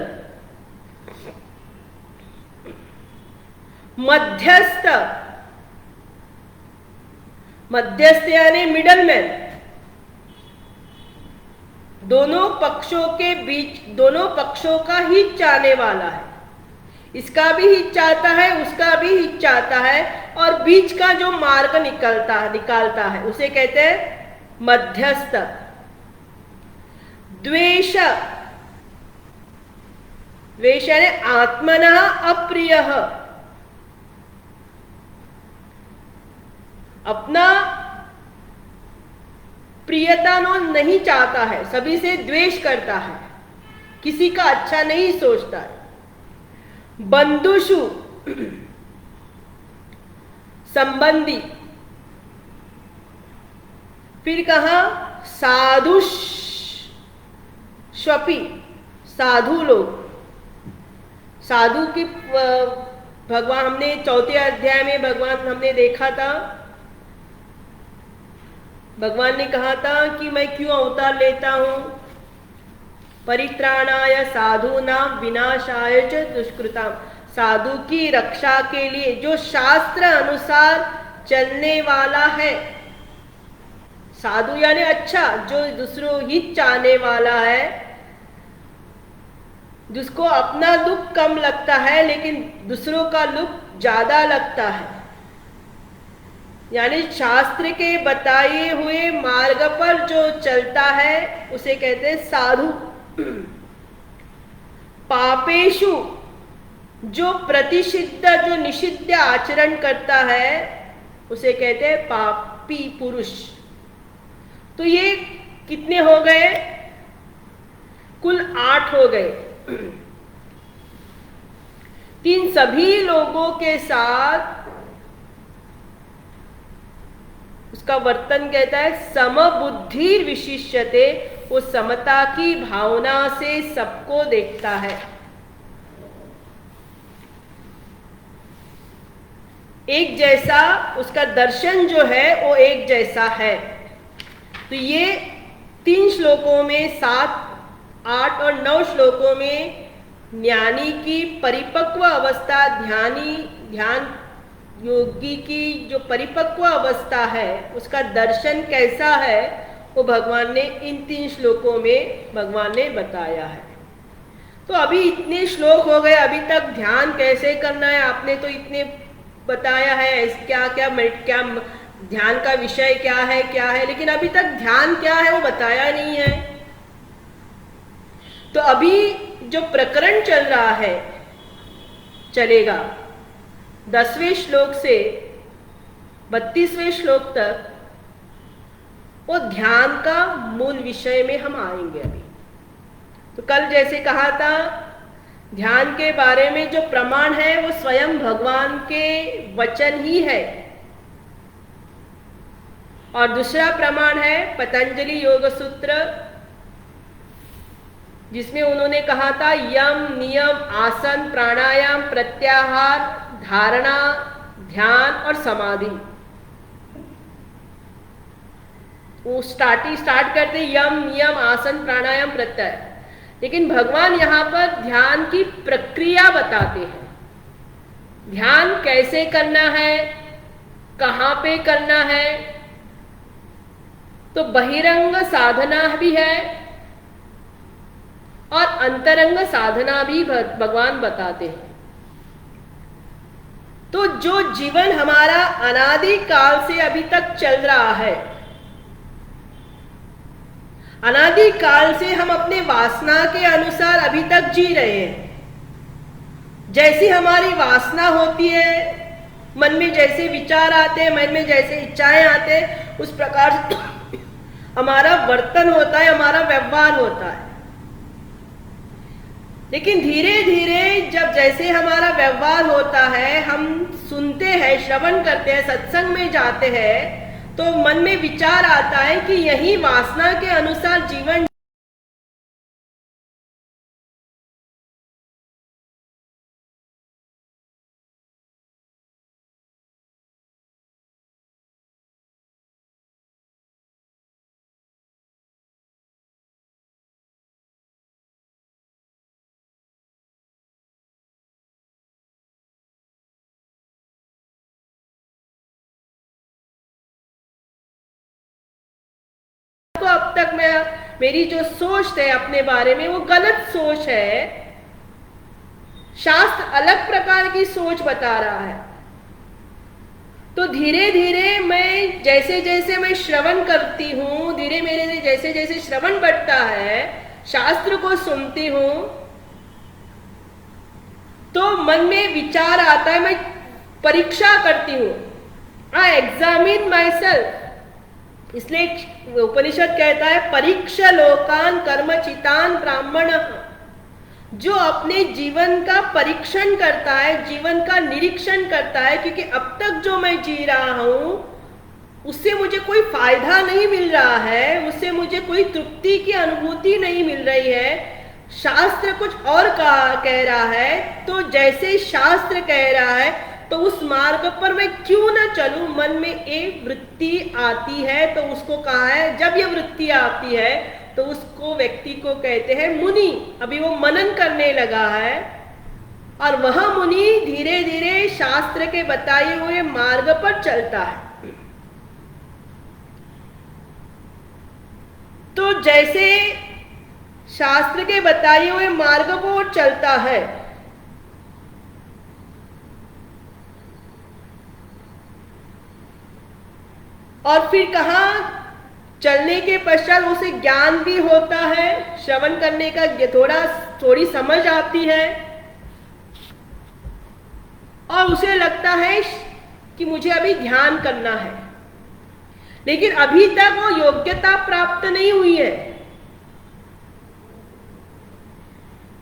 मध्यस्थ। मध्यस्थ यानी मिडलमैन। दोनों पक्षों के बीच, दोनों पक्षों का हित चाहने वाला है। इसका भी हित चाहता है, उसका भी हित चाहता है, और बीच का जो मार्ग निकालता है उसे कहते हैं मध्यस्थ। द्वेष। द्वेष यानी आत्मनः अप्रियः। अपना प्रियता नहीं चाहता है, सभी से द्वेष करता है, किसी का अच्छा नहीं सोचता है। बंधुषु। संबंधी। फिर कहा साधुष्वपि। साधु लोग। साधु की भगवान हमने चौथे अध्याय में भगवान हमने देखा था, भगवान ने कहा था कि मैं क्यों अवतार लेता हूं। परित्राणाय साधूनां विनाशाय च दुष्कृताम्। साधु की रक्षा के लिए, जो शास्त्र अनुसार चलने वाला है। साधु यानी अच्छा, जो दूसरों हित चाहने वाला है, जिसको अपना दुख कम लगता है लेकिन दूसरों का दुख ज्यादा लगता है, यानी शास्त्र के बताए हुए मार्ग पर जो चलता है उसे कहते हैं साधु। पापेशु। जो प्रतिषिद्ध, जो निषिद्ध आचरण करता है उसे कहते हैं पापी पुरुष। तो ये कितने हो गए? कुल 8 हो गए। तीन सभी लोगों के साथ उसका वर्तन कहता है समबुद्धि विशिष्यते। वो समता की भावना से सबको देखता है। एक जैसा उसका दर्शन जो है वो एक जैसा है। तो ये 3 श्लोकों में 7, 8 और 9 श्लोकों में ज्ञानी की परिपक्व अवस्था, ध्यान योगी की जो परिपक्व अवस्था है उसका दर्शन कैसा है वो भगवान ने इन 3 श्लोकों में भगवान ने बताया है। तो अभी इतने श्लोक हो गए, अभी तक ध्यान कैसे करना है आपने तो इतने बताया है, क्या क्या क्या ध्यान का विषय क्या है, लेकिन अभी तक ध्यान क्या है वो बताया नहीं है। तो अभी जो प्रकरण चल रहा है चलेगा 10वें श्लोक से 32वें श्लोक तक, वो ध्यान का मूल विषय में हम आएंगे अभी। तो कल जैसे कहा था, ध्यान के बारे में जो प्रमाण है वो स्वयं भगवान के वचन ही है, और दूसरा प्रमाण है पतंजलि योग सूत्र, जिसमें उन्होंने कहा था यम नियम आसन प्राणायाम प्रत्याहार धारणा ध्यान और समाधि। वो स्टार्ट करते यम नियम आसन प्राणायाम प्रत्याहार, लेकिन भगवान यहां पर ध्यान की प्रक्रिया बताते हैं। ध्यान कैसे करना है, कहां पे करना है। तो बहिरंग साधना भी है और अंतरंग साधना भी भगवान बताते हैं। तो जो जीवन हमारा अनादि काल से अभी तक चल रहा है, अनादि काल से हम अपने वासना के अनुसार अभी तक जी रहे हैं। जैसी हमारी वासना होती है, मन में जैसे विचार आते हैं, मन में जैसे इच्छाएं आते हैं, उस प्रकार से हमारा वर्तन होता है, हमारा व्यवहार होता है। लेकिन धीरे धीरे जब जैसे हमारा व्यवहार होता है, हम सुनते हैं, श्रवण करते हैं, सत्संग में जाते हैं, तो मन में विचार आता है कि यही वासना के अनुसार जीवन तो अब तक मेरी जो सोच है अपने बारे में वो गलत सोच है। शास्त्र अलग प्रकार की सोच बता रहा है। तो धीरे धीरे मैं जैसे जैसे मैं श्रवण करती हूँ, धीरे मेरे जैसे जैसे श्रवण बढ़ता है, शास्त्र को सुनती हूँ, तो मन में विचार आता है, मैं परीक्षा करती हूँ, आई एग्जामिन माई सेल्फ। इसलिए उपनिषद कहता है परीक्षा लोकान कर्मचितान ब्राह्मण। जो अपने जीवन का परीक्षण करता है, जीवन का निरीक्षण करता है, क्योंकि अब तक जो मैं जी रहा हूं उससे मुझे कोई फायदा नहीं मिल रहा है, उससे मुझे कोई तृप्ति की अनुभूति नहीं मिल रही है, शास्त्र कुछ और कह रहा है, तो जैसे शास्त्र कह रहा है तो उस मार्ग पर मैं क्यों ना चलूं। मन में एक वृत्ति आती है तो उसको कहा है, जब यह वृत्ति आती है तो उसको व्यक्ति को कहते हैं मुनि। अभी वो मनन करने लगा है और वह मुनि धीरे धीरे शास्त्र के बताए हुए मार्ग पर चलता है। तो जैसे शास्त्र के बताए हुए मार्ग को वो चलता है, और फिर कहा चलने के पश्चात उसे ज्ञान भी होता है, श्रवण करने का थोड़ी समझ आती है, और उसे लगता है कि मुझे अभी ध्यान करना है, लेकिन अभी तक वो योग्यता प्राप्त नहीं हुई है।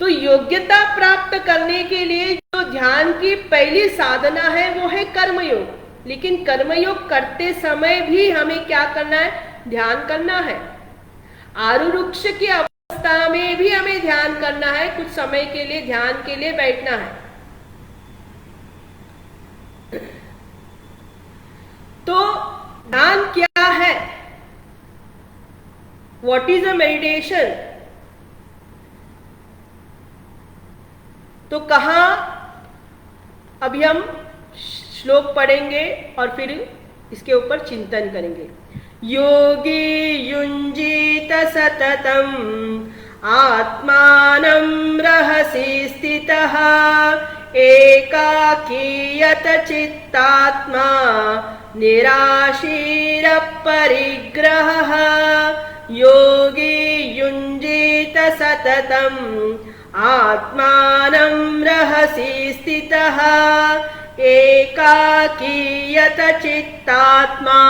तो योग्यता प्राप्त करने के लिए जो ध्यान की पहली साधना है वो है कर्मयोग। लेकिन कर्मयोग करते समय भी हमें क्या करना है, ध्यान करना है। आरुरुक्ष की अवस्था में भी हमें ध्यान करना है, कुछ समय के लिए ध्यान के लिए बैठना है। तो ध्यान क्या है, व्हाट इज अ मेडिटेशन। तो कहा अभी हम श्लोक पढ़ेंगे और फिर इसके ऊपर चिंतन करेंगे। योगी युञ्जीत सततम् आत्मानं रहसि स्थितः एकाकीयत चित्तात्मा निराशीरपरिग्रहः योगी युञ्जीत सततम् आत्मानं रहसि स्थितः एकाकीयत चित्तात्मा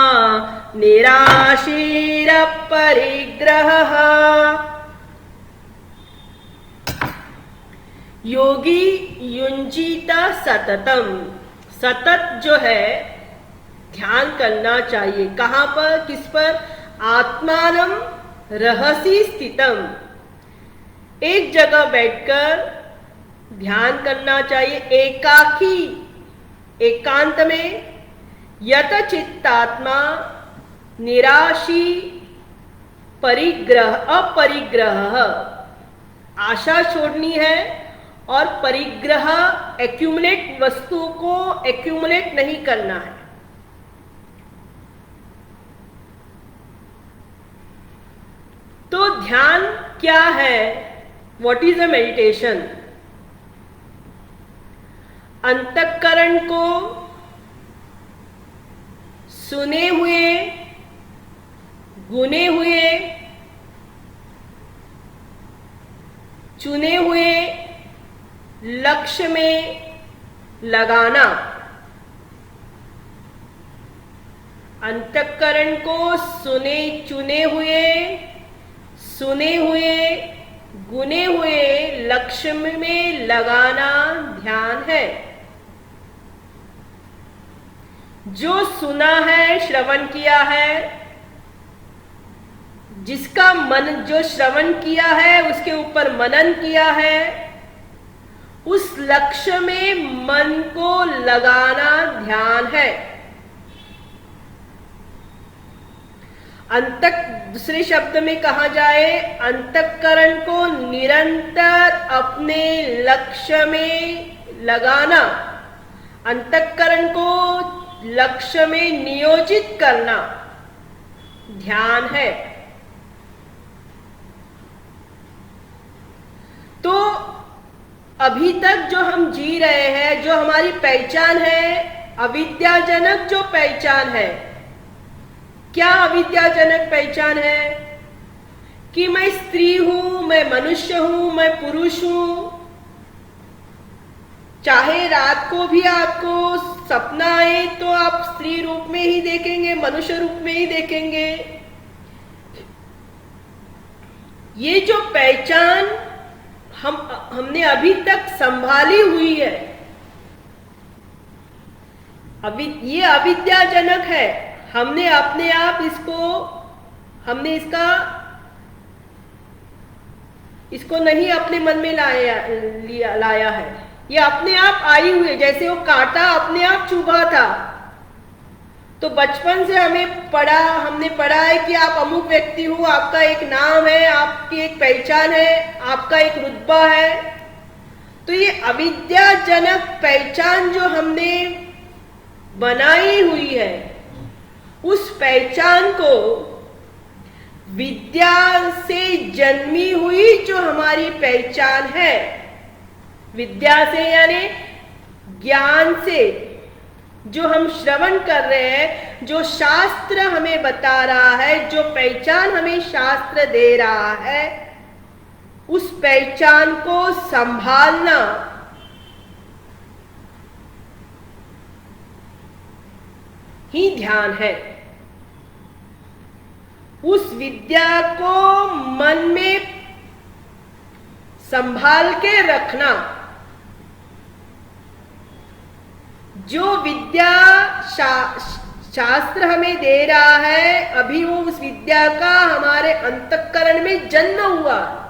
निराशीरपरिग्रहः। योगी युञ्जीत सततम, सतत जो है ध्यान करना चाहिए। कहाँ पर, किस पर? आत्मानम रहसि स्थितम, एक जगह बैठकर ध्यान करना चाहिए, एकाकी, एकांत में। यत चित्तात्मा निराशी परिग्रह, अपरिग्रह, आशा छोड़नी है और परिग्रह एक्यूमुलेट, वस्तु को एक्यूमुलेट नहीं करना है। तो ध्यान क्या है? What is a meditation? अंतःकरण को सुने हुए, गुने हुए, चुने हुए लक्ष्य में लगाना। अंतःकरण को सुने, चुने हुए, सुने हुए, गुने हुए लक्ष्य में लगाना ध्यान है। जो सुना है, श्रवण किया है, जिसका मन, जो श्रवण किया है उसके ऊपर मनन किया है, उस लक्ष्य में मन को लगाना ध्यान है। दूसरे शब्द में कहा जाए, अंतःकरण को निरंतर अपने लक्ष्य में लगाना, अंतःकरण को लक्ष्य में नियोजित करना ध्यान है। तो अभी तक जो हम जी रहे हैं, जो हमारी पहचान है, अविद्याजनक जो पहचान है, क्या अविद्याजनक पहचान है? कि मैं स्त्री हूं, मैं मनुष्य हूं, मैं पुरुष हूं। चाहे रात को भी आपको सपना आए तो आप स्त्री रूप में ही देखेंगे, मनुष्य रूप में ही देखेंगे। ये जो पहचान हमने अभी तक संभाली हुई है, ये अविद्याजनक है। हमने अपने आप इसको नहीं अपने मन में लाया है। ये अपने आप आई हुई है। जैसे वो कांटा अपने आप चुभा था, तो बचपन से हमने पढ़ा है कि आप अमुक व्यक्ति हो, आपका एक नाम है, आपकी एक पहचान है, आपका एक रुतबा है। तो ये अविद्याजनक पहचान जो हमने बनाई हुई है, उस पहचान को विद्या से जन्मी हुई जो हमारी पहचान है, विद्या से यानी ज्ञान से, जो हम श्रवण कर रहे हैं, जो शास्त्र हमें बता रहा है, जो पहचान हमें शास्त्र दे रहा है, उस पहचान को संभालना ही ध्यान है। उस विद्या को मन में संभाल के रखना। जो विद्या शास्त्र हमें दे रहा है, अभी वो उस विद्या का हमारे अंतःकरण में जन्म हुआ,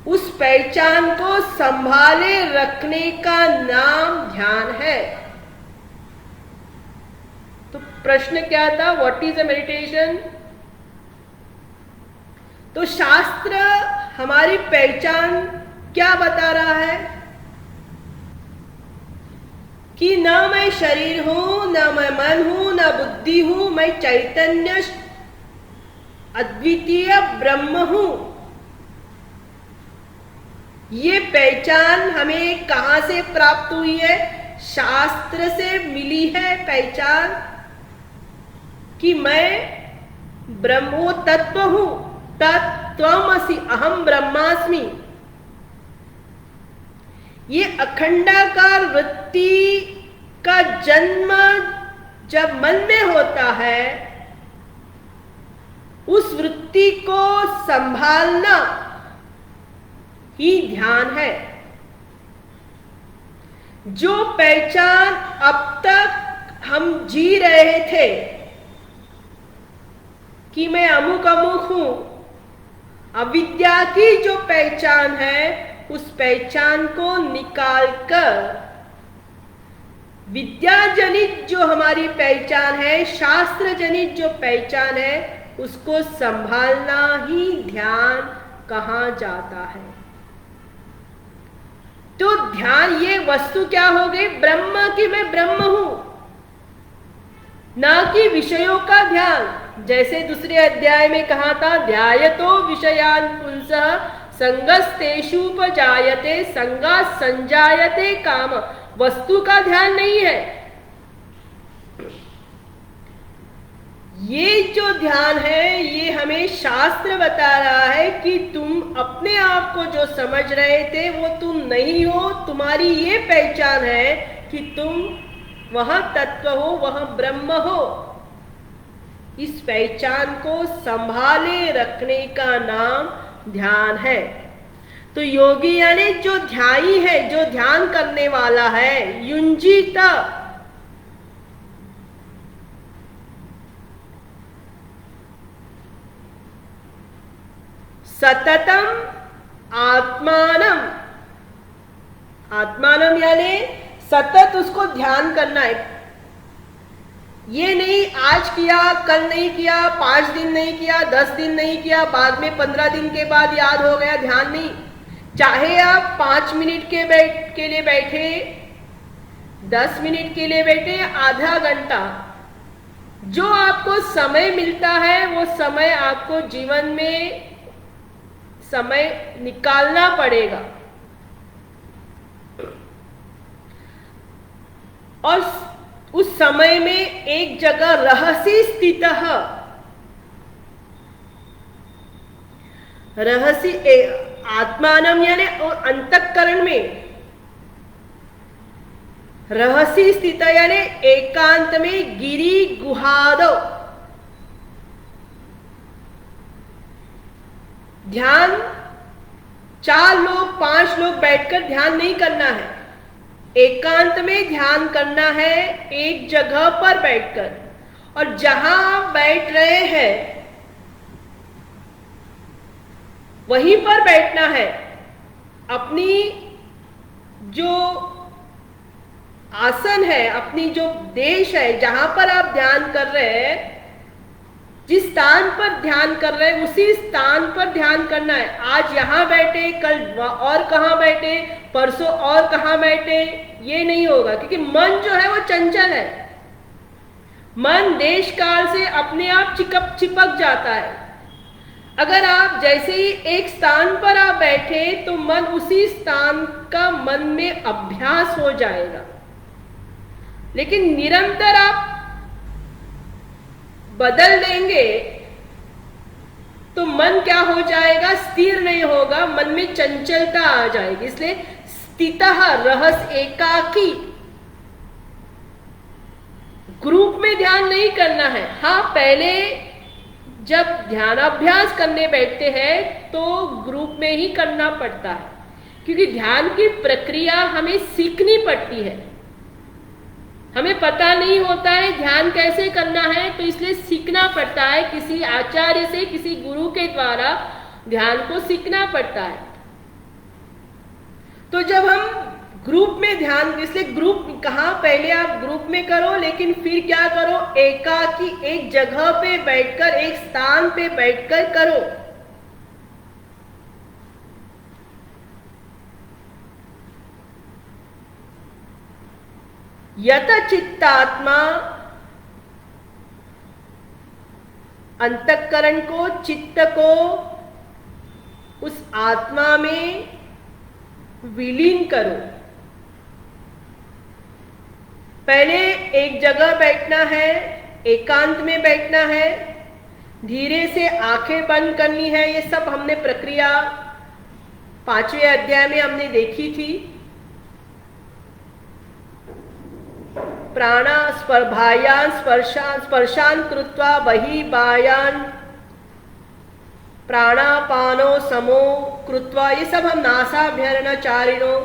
उस पहचान को संभाले रखने का नाम ध्यान है। तो प्रश्न क्या था? What is a meditation? तो शास्त्र हमारी पहचान क्या बता रहा है? कि न मैं शरीर हूं, न मैं मन हूं, न बुद्धि हूं, मैं चैतन्य अद्वितीय ब्रह्म हूं। ये पहचान हमें कहां से प्राप्त हुई है? शास्त्र से मिली है पहचान कि मैं ब्रह्मो तत्व हूं। तत्त्वमसि अहम ब्रह्मास्मि। ये अखंडाकार वृत्ति का जन्म जब मन में होता है, उस वृत्ति को संभालना ही ध्यान है। जो पहचान अब तक हम जी रहे थे कि मैं अमुक अमुक हूं, अविद्या की जो पहचान है, उस पहचान को निकालकर विद्या जनित जो हमारी पहचान है, शास्त्र जनित जो पहचान है, उसको संभालना ही ध्यान कहा जाता है। तो ध्यान, ये वस्तु क्या हो गई? ब्रह्म की मैं ब्रह्म हूं, ना कि विषयों का ध्यान। जैसे दूसरे अध्याय में कहा था, ध्यायतो विषयान पुंसः संगस्तेषुपजायते संगात् संजायते काम। वस्तु का ध्यान नहीं है। ये जो ध्यान है, ये हमें शास्त्र बता रहा है कि तुम अपने आप को जो समझ रहे थे वो तुम नहीं हो। तुम्हारी ये पहचान है कि तुम वह तत्व हो, वह ब्रह्म हो। इस पहचान को संभाले रखने का नाम ध्यान है। तो योगी यानी जो ध्यायी है, जो ध्यान करने वाला है, युंजित, सततम आत्मानम। आत्मानम यानी सतत उसको ध्यान करना है। ये नहीं आज किया, कल नहीं किया, 5 दिन नहीं किया, 10 दिन नहीं किया, बाद में 15 दिन के बाद याद हो गया, ध्यान नहीं। चाहे आप 5 मिनट के लिए बैठे, 10 मिनट के लिए बैठे, आधा घंटा, जो आपको समय मिलता है वो समय आपको जीवन में समय निकालना पड़ेगा। और उस समय में एक जगह रहसी स्थित, रहसी आत्मानम यानी अंतःकरण में, रहसी स्थित यानी एकांत में, गिरी गुहादो। ध्यान 4 लोग 5 लोग बैठकर ध्यान नहीं करना है। एकांत में ध्यान करना है, एक जगह पर बैठकर। और जहां आप बैठ रहे हैं वहीं पर बैठना है। अपनी जो आसन है, अपनी जो देश है, जहां पर आप ध्यान कर रहे हैं, जिस स्थान पर ध्यान कर रहे हैं उसी स्थान पर ध्यान करना है। आज यहां बैठे, कल और कहां बैठे, परसों और कहां बैठे, ये नहीं होगा। क्योंकि मन जो है वो चंचल है। मन देश काल से अपने आप चिपक जाता है। अगर आप जैसे ही एक स्थान पर आप बैठे तो मन उसी स्थान का मन में अभ्यास हो जाएगा। लेकिन निरंतर आप बदल देंगे तो मन क्या हो जाएगा? स्थिर नहीं होगा, मन में चंचलता आ जाएगी। इसलिए स्थितः रहस एकाकी, ग्रुप में ध्यान नहीं करना है। हाँ, पहले जब ध्यानाभ्यास करने बैठते हैं तो ग्रुप में ही करना पड़ता है, क्योंकि ध्यान की प्रक्रिया हमें सीखनी पड़ती है। हमें पता नहीं होता है ध्यान कैसे करना है, तो इसलिए सीखना पड़ता है। किसी आचार्य से, किसी गुरु के द्वारा ध्यान को सीखना पड़ता है। तो जब हम ग्रुप में ध्यान, इसलिए ग्रुप कहाँ, पहले आप ग्रुप में करो, लेकिन फिर क्या करो? एकाकी एक जगह पे बैठकर, एक स्थान पे बैठकर करो। यत चित्तात्मा, अंतःकरण को, चित्त को उस आत्मा में विलीन करो। पहले एक जगह बैठना है, एकांत में बैठना है, धीरे से आंखें बंद करनी है। ये सब हमने प्रक्रिया 5वें अध्याय में हमने देखी थी। प्राणा स्पर्भायान स्पर्शान कृत्वा बहि बायान प्राणापानो समो कृत्वा, ये सब हम नासाभ्यरणचारिणो,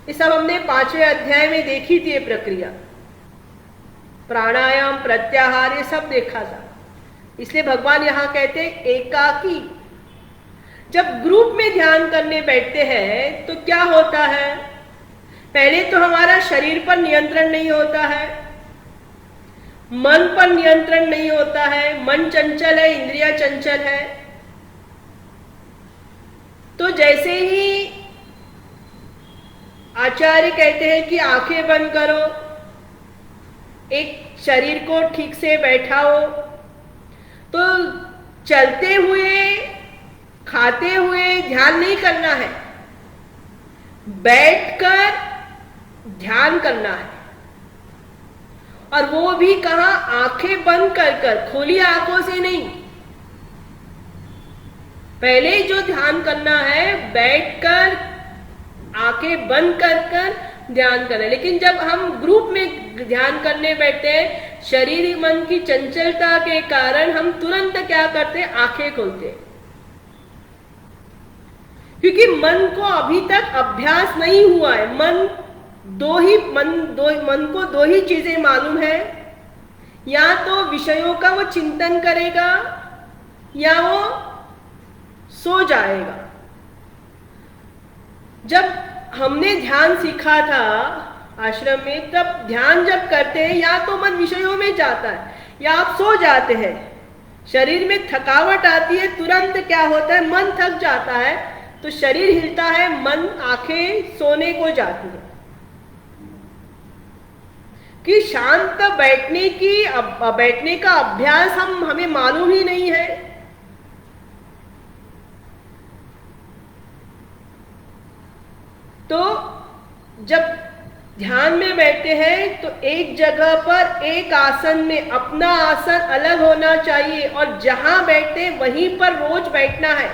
ये सब हमने 5वें अध्याय में देखी थी ये प्रक्रिया। प्राणायाम, प्रत्याहार, ये सब देखा था। इसलिए भगवान यहां कहते हैं एकाकी। जब ग्रुप में ध्यान करने बैठते हैं तो क्या होता है, पहले तो हमारा शरीर पर नियंत्रण नहीं होता है, मन पर नियंत्रण नहीं होता है, मन चंचल है, इंद्रिया चंचल है। तो जैसे ही आचार्य कहते हैं कि आंखें बंद करो, एक शरीर को ठीक से बैठाओ, तो चलते हुए, खाते हुए ध्यान नहीं करना है, बैठकर ध्यान करना है। और वो भी कहां, आंखें बंद कर, खुली आंखों से नहीं। पहले जो ध्यान करना है बैठकर आंखें बंद कर ध्यान करना है। लेकिन जब हम ग्रुप में ध्यान करने बैठते हैं, शरीर मन की चंचलता के कारण हम तुरंत क्या करते हैं, आंखें खोलते हैं। क्योंकि मन को अभी तक अभ्यास नहीं हुआ है। मन को दो ही चीजें मालूम है, या तो विषयों का वो चिंतन करेगा या वो सो जाएगा। जब हमने ध्यान सीखा था आश्रम में, तब ध्यान जब करते हैं या तो मन विषयों में जाता है या आप सो जाते हैं। शरीर में थकावट आती है, तुरंत क्या होता है, मन थक जाता है, तो शरीर हिलता है, मन, आंखें सोने को जाती है। कि शांत बैठने का अभ्यास हमें मालूम ही नहीं है। तो जब ध्यान में बैठते हैं तो एक जगह पर, एक आसन में, अपना आसन अलग होना चाहिए और जहां बैठते वहीं पर रोज बैठना है।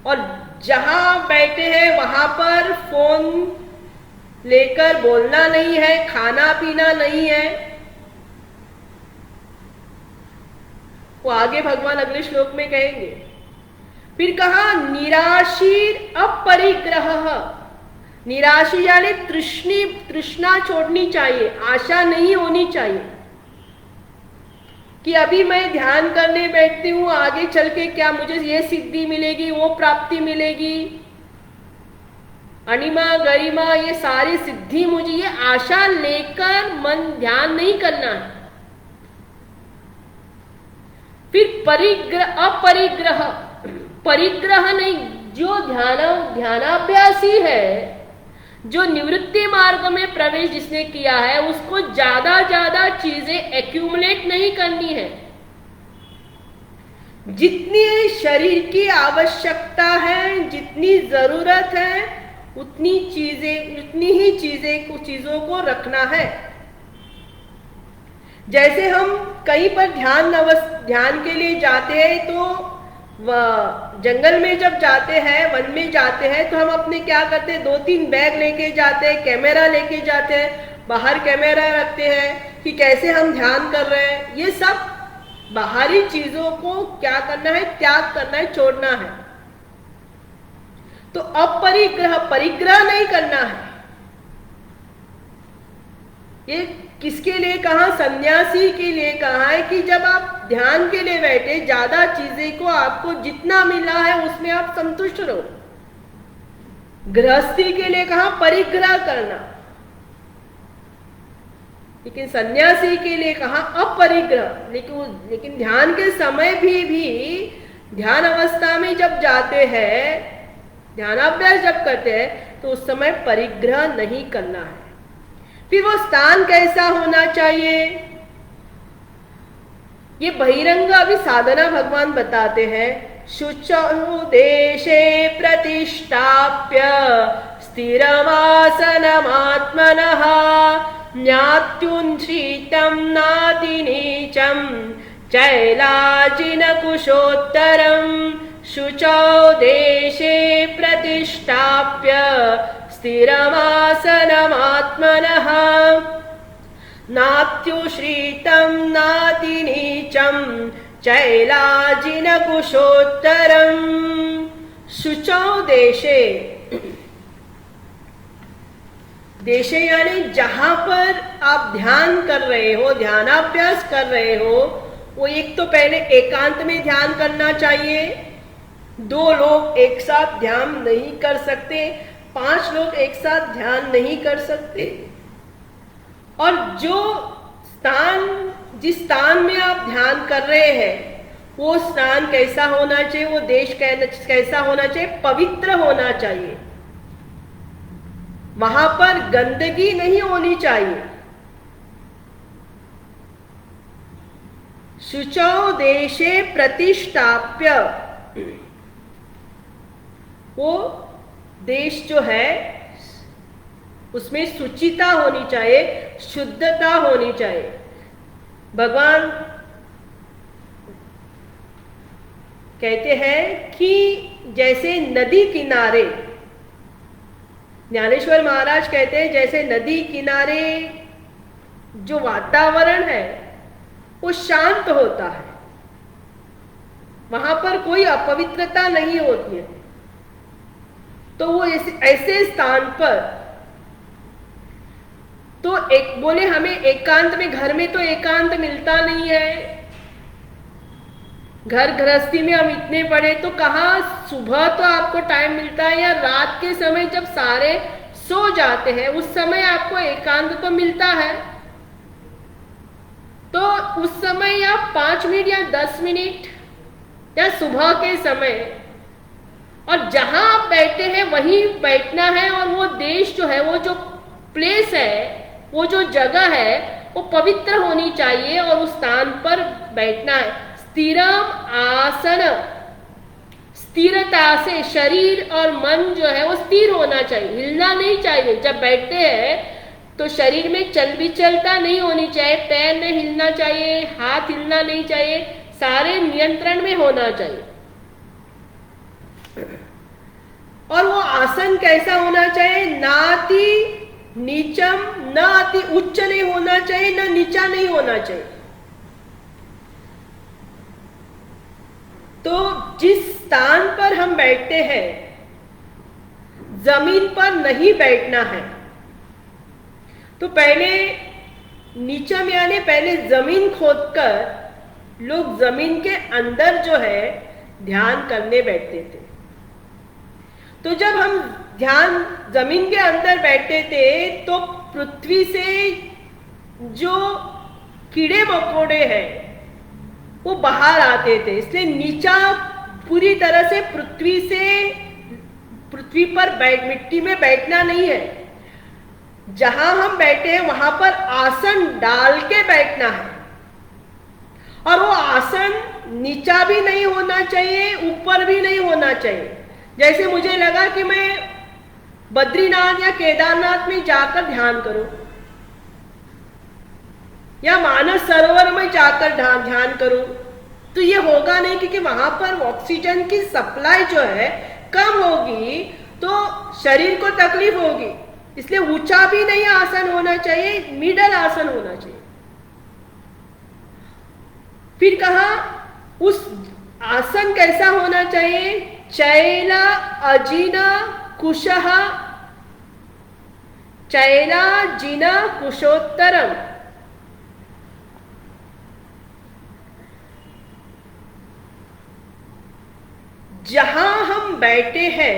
और जहां बैठे हैं वहां पर फोन लेकर बोलना नहीं है, खाना पीना नहीं है। वो आगे भगवान अगले श्लोक में कहेंगे। फिर कहा निराशीर अपरिग्रह। निराशी यानी तृष्णा छोड़नी चाहिए, आशा नहीं होनी चाहिए कि अभी मैं ध्यान करने बैठती हूं, आगे चल के क्या मुझे ये सिद्धि मिलेगी, वो प्राप्ति मिलेगी, अनिमा गरिमा, ये सारी सिद्धि मुझे, ये आशा लेकर मन ध्यान नहीं करना है। फिर अपरिग्रह, परिग्रह नहीं, जो ध्यानाभ्यासी है, जो निवृत्ति मार्ग में प्रवेश जिसने किया है, उसको ज्यादा चीजें एक्यूमुलेट नहीं करनी है। जितनी शरीर की आवश्यकता है, जितनी जरूरत है, उतनी ही चीजों को रखना है। जैसे हम कहीं पर ध्यान के लिए जाते हैं, तो जंगल में जब जाते हैं, वन में जाते हैं, तो हम अपने क्या करते हैं, 2-3 बैग लेके जाते हैं, कैमरा लेके जाते हैं, बाहर कैमरा रखते हैं कि कैसे हम ध्यान कर रहे हैं। ये सब बाहरी चीजों को क्या करना है, त्याग करना है, छोड़ना है। तो परिग्रह नहीं करना है। ये किसके लिए कहा, सन्यासी के लिए कहा है कि जब आप ध्यान के लिए बैठे, ज्यादा चीजें को आपको जितना मिला है उसमें आप संतुष्ट रहो। गृहस्थी के लिए कहा परिग्रह करना, लेकिन सन्यासी के लिए कहा अपरिग्रह। लेकिन ध्यान के समय भी ध्यान अवस्था में जब जाते हैं, ध्यानाभ्यास जब करते हैं, तो उस समय परिग्रह नहीं करना है। फिर वो स्थान कैसा होना चाहिए, ये बहिरंग अभी साधना भगवान बताते हैं। शुचौ देशे प्रतिष्ठाप्य स्थिरमासनमात्मनः न्यात्युन्शीतं नातिनीचं चैलाजिनकुशोत्तरं। शुचौ देशे प्रतिष्ठाप्य स्थिरमासनमात्मनः नात्युश्रितं नातिनीचं चैलाजिनकुशोत्तरं। शुचौ देशे, देशे यानी जहां पर आप ध्यान कर रहे हो, ध्यानाभ्यास कर रहे हो, वो एक तो पहले एकांत में ध्यान करना चाहिए। 2 लोग एक साथ ध्यान नहीं कर सकते, 5 लोग एक साथ ध्यान नहीं कर सकते। और जो स्थान, जिस स्थान में आप ध्यान कर रहे हैं, वो स्थान कैसा होना चाहिए, वो देश कैसा होना चाहिए, पवित्र होना चाहिए। वहां पर गंदगी नहीं होनी चाहिए। शुचौ देशे प्रतिष्ठाप्य, वो देश जो है उसमें शुचिता होनी चाहिए, शुद्धता होनी चाहिए। भगवान कहते हैं कि जैसे नदी किनारे, ज्ञानेश्वर महाराज कहते हैं जैसे नदी किनारे जो वातावरण है वो शांत होता है, वहां पर कोई अपवित्रता नहीं होती है। तो वो ऐसे स्थान पर तो एक बोले हमें एकांत में, घर में तो एकांत मिलता नहीं है, घर गृहस्थी में हम इतने पड़े तो कहाँ सुबह तो आपको टाइम मिलता है, या रात के समय जब सारे सो जाते हैं उस समय आपको एकांत तो मिलता है। तो उस समय या 5 मिनट या 10 मिनट या सुबह के समय, और जहां आप बैठे हैं वहीं बैठना है। और वो देश जो है, वो जो प्लेस है, वो जो जगह है वो पवित्र होनी चाहिए और उस स्थान पर बैठना है। स्थिरम आसन, स्थिरता से शरीर और मन जो है वो स्थिर होना चाहिए, हिलना नहीं चाहिए। जब बैठते हैं तो शरीर में चल भी चलता नहीं होनी चाहिए, पैर नहीं हिलना चाहिए, हाथ हिलना नहीं चाहिए, सारे नियंत्रण में होना चाहिए। और वो आसन कैसा होना चाहिए, नाति नीचम, न अति उच्च नहीं होना चाहिए, न नीचा नहीं होना चाहिए। तो जिस स्थान पर हम बैठते हैं जमीन पर नहीं बैठना है। तो पहले नीचा में आने पहले जमीन खोदकर लोग जमीन के अंदर जो है ध्यान करने बैठते थे। तो जब हम ध्यान जमीन के अंदर बैठते थे तो पृथ्वी से जो कीड़े मकोड़े हैं वो बाहर आते थे, इसलिए नीचा पूरी तरह से पृथ्वी पर मिट्टी में बैठना नहीं है। जहां हम बैठे हैं वहां पर आसन डाल के बैठना है। और वो आसन नीचा भी नहीं होना चाहिए, ऊपर भी नहीं होना चाहिए। जैसे मुझे लगा कि मैं बद्रीनाथ या केदारनाथ में जाकर ध्यान करूं, या मानस सरोवर में जाकर ध्यान करूं, तो ये होगा नहीं, क्योंकि वहां पर ऑक्सीजन की सप्लाई जो है कम होगी तो शरीर को तकलीफ होगी। इसलिए ऊंचा भी नहीं आसन होना चाहिए, मिडल आसन होना चाहिए। फिर कहा उस आसन कैसा होना चाहिए, चैला अजिना कुशः, चैला जिना कुशोत्तरम। जहां हम बैठे हैं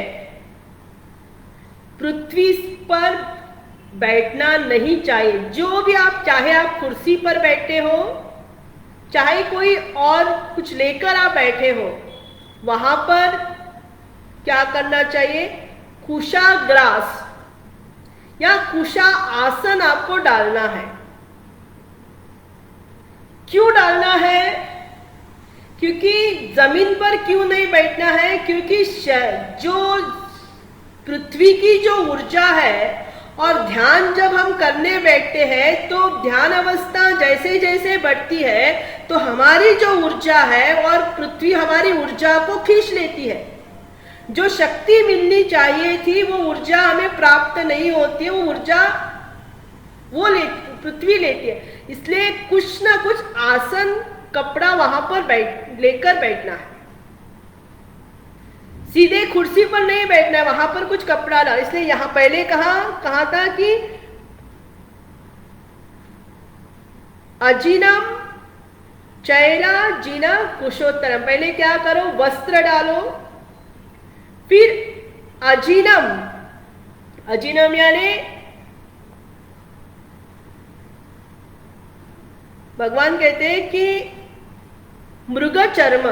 पृथ्वी पर बैठना नहीं चाहिए। जो भी आप, चाहे आप कुर्सी पर बैठे हो, चाहे कोई और कुछ लेकर आप बैठे हो, वहां पर क्या करना चाहिए, कुशाग्रास या कुशा आसन आपको डालना है। क्यों डालना है? क्योंकि जमीन पर क्यों नहीं बैठना है? क्योंकि जो पृथ्वी की जो ऊर्जा है और ध्यान जब हम करने बैठते हैं तो ध्यान अवस्था जैसे जैसे बढ़ती है तो हमारी जो ऊर्जा है और पृथ्वी हमारी ऊर्जा को खींच लेती है। जो शक्ति मिलनी चाहिए थी वो ऊर्जा हमें प्राप्त नहीं होती है, वो ऊर्जा वो पृथ्वी लेती है। इसलिए कुछ ना कुछ आसन कपड़ा वहां पर लेकर बैठना है। सीधे कुर्सी पर नहीं बैठना है, वहां पर कुछ कपड़ा डाल। इसलिए यहां पहले कहा था कि अजीनम चैला जीना कुशोत्तरम। पहले क्या करो? वस्त्र डालो, फिर अजीनम, अजीनम यानी भगवान कहते हैं कि मृग चर्म,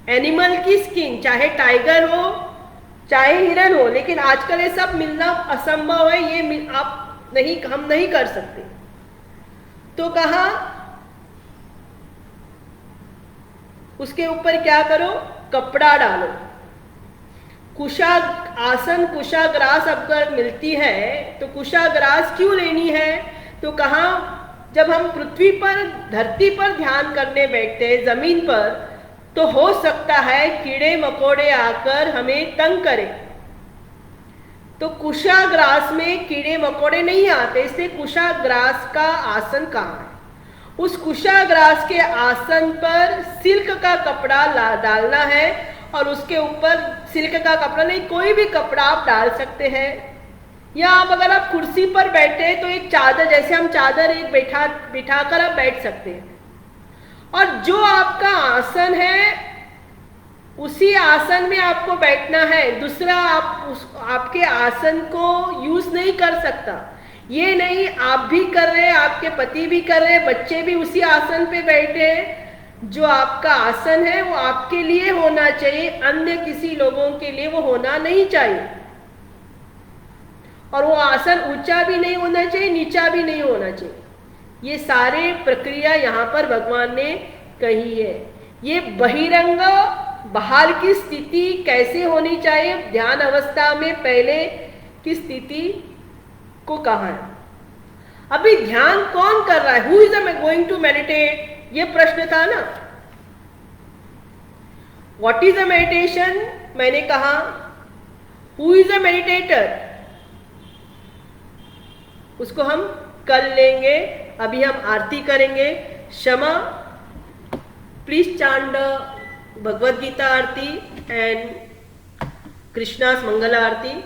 एनिमल की स्किन, चाहे टाइगर हो चाहे हिरन हो, लेकिन आजकल ये सब मिलना असंभव है, ये हम नहीं कर सकते। तो कहा उसके ऊपर क्या करो? कपड़ा डालो। कुशा आसन, कुशाग्रास अगर मिलती है तो कुशाग्रास क्यों लेनी है? तो कहा जब हम पृथ्वी पर, धरती पर ध्यान करने बैठते हैं जमीन पर, तो हो सकता है कीड़े मकोड़े आकर हमें तंग करें। तो कुशाग्रास में कीड़े मकोड़े नहीं आते, इसलिए कुशाग्रास का आसन कहाँ है? उस कुशाग्रास के आसन पर सिल्क का कपड़ा डालना है और उसके ऊपर सिल्क का कपड़ा नहीं, कोई भी कपड़ा आप डाल सकते हैं। या आप अगर आप कुर्सी पर बैठे तो एक चादर, जैसे हम चादर एक बिठाकर आप बैठ सकते हैं। और जो आपका आसन है उसी आसन में आपको बैठना है। दूसरा आपके आसन को यूज नहीं कर सकता। ये नहीं आप भी कर रहे हैं, आपके पति भी कर रहे हैं, बच्चे भी उसी आसन पे बैठे हैं। जो आपका आसन है वो आपके लिए होना चाहिए, अन्य किसी लोगों के लिए वो होना नहीं चाहिए। और वो आसन ऊंचा भी नहीं होना चाहिए, नीचा भी नहीं होना चाहिए। ये सारे प्रक्रिया यहाँ पर भगवान ने कही है। ये बहिरंग, बाहर की स्थिति कैसे होनी चाहिए, ध्यान अवस्था में पहले की स्थिति को कहा है। अभी ध्यान कौन कर रहा है? Who is going to meditate? ये प्रश्न था ना। What is a meditation? मैंने कहा हु इज अ मेडिटेटर, उसको हम कल लेंगे। अभी हम आरती करेंगे। Kshama, please chant Bhagavad Gita aarti and Krishna's Mangala aarti.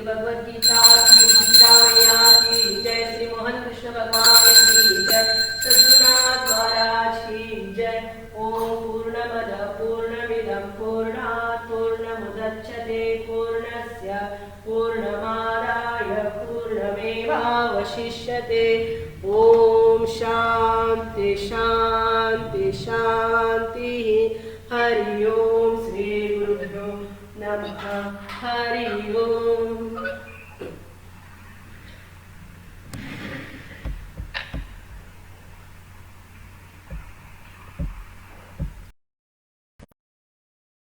Bhagavad Gita की गीता मैया की जय, श्री मोहन कृष्ण भगवान की जय, सद्गुरुनाथ महाराज की जय। ओम पूर्णमद पूर्णमिदं पूर्णात् पूर्णमुदच्यते पूर्णस्य पूर्णमादाय पूर्णमेवावशिष्यते। ओम शांति शांति शांति। हरि ओम। श्री गुरुभ्यो नमः। हरि ओम।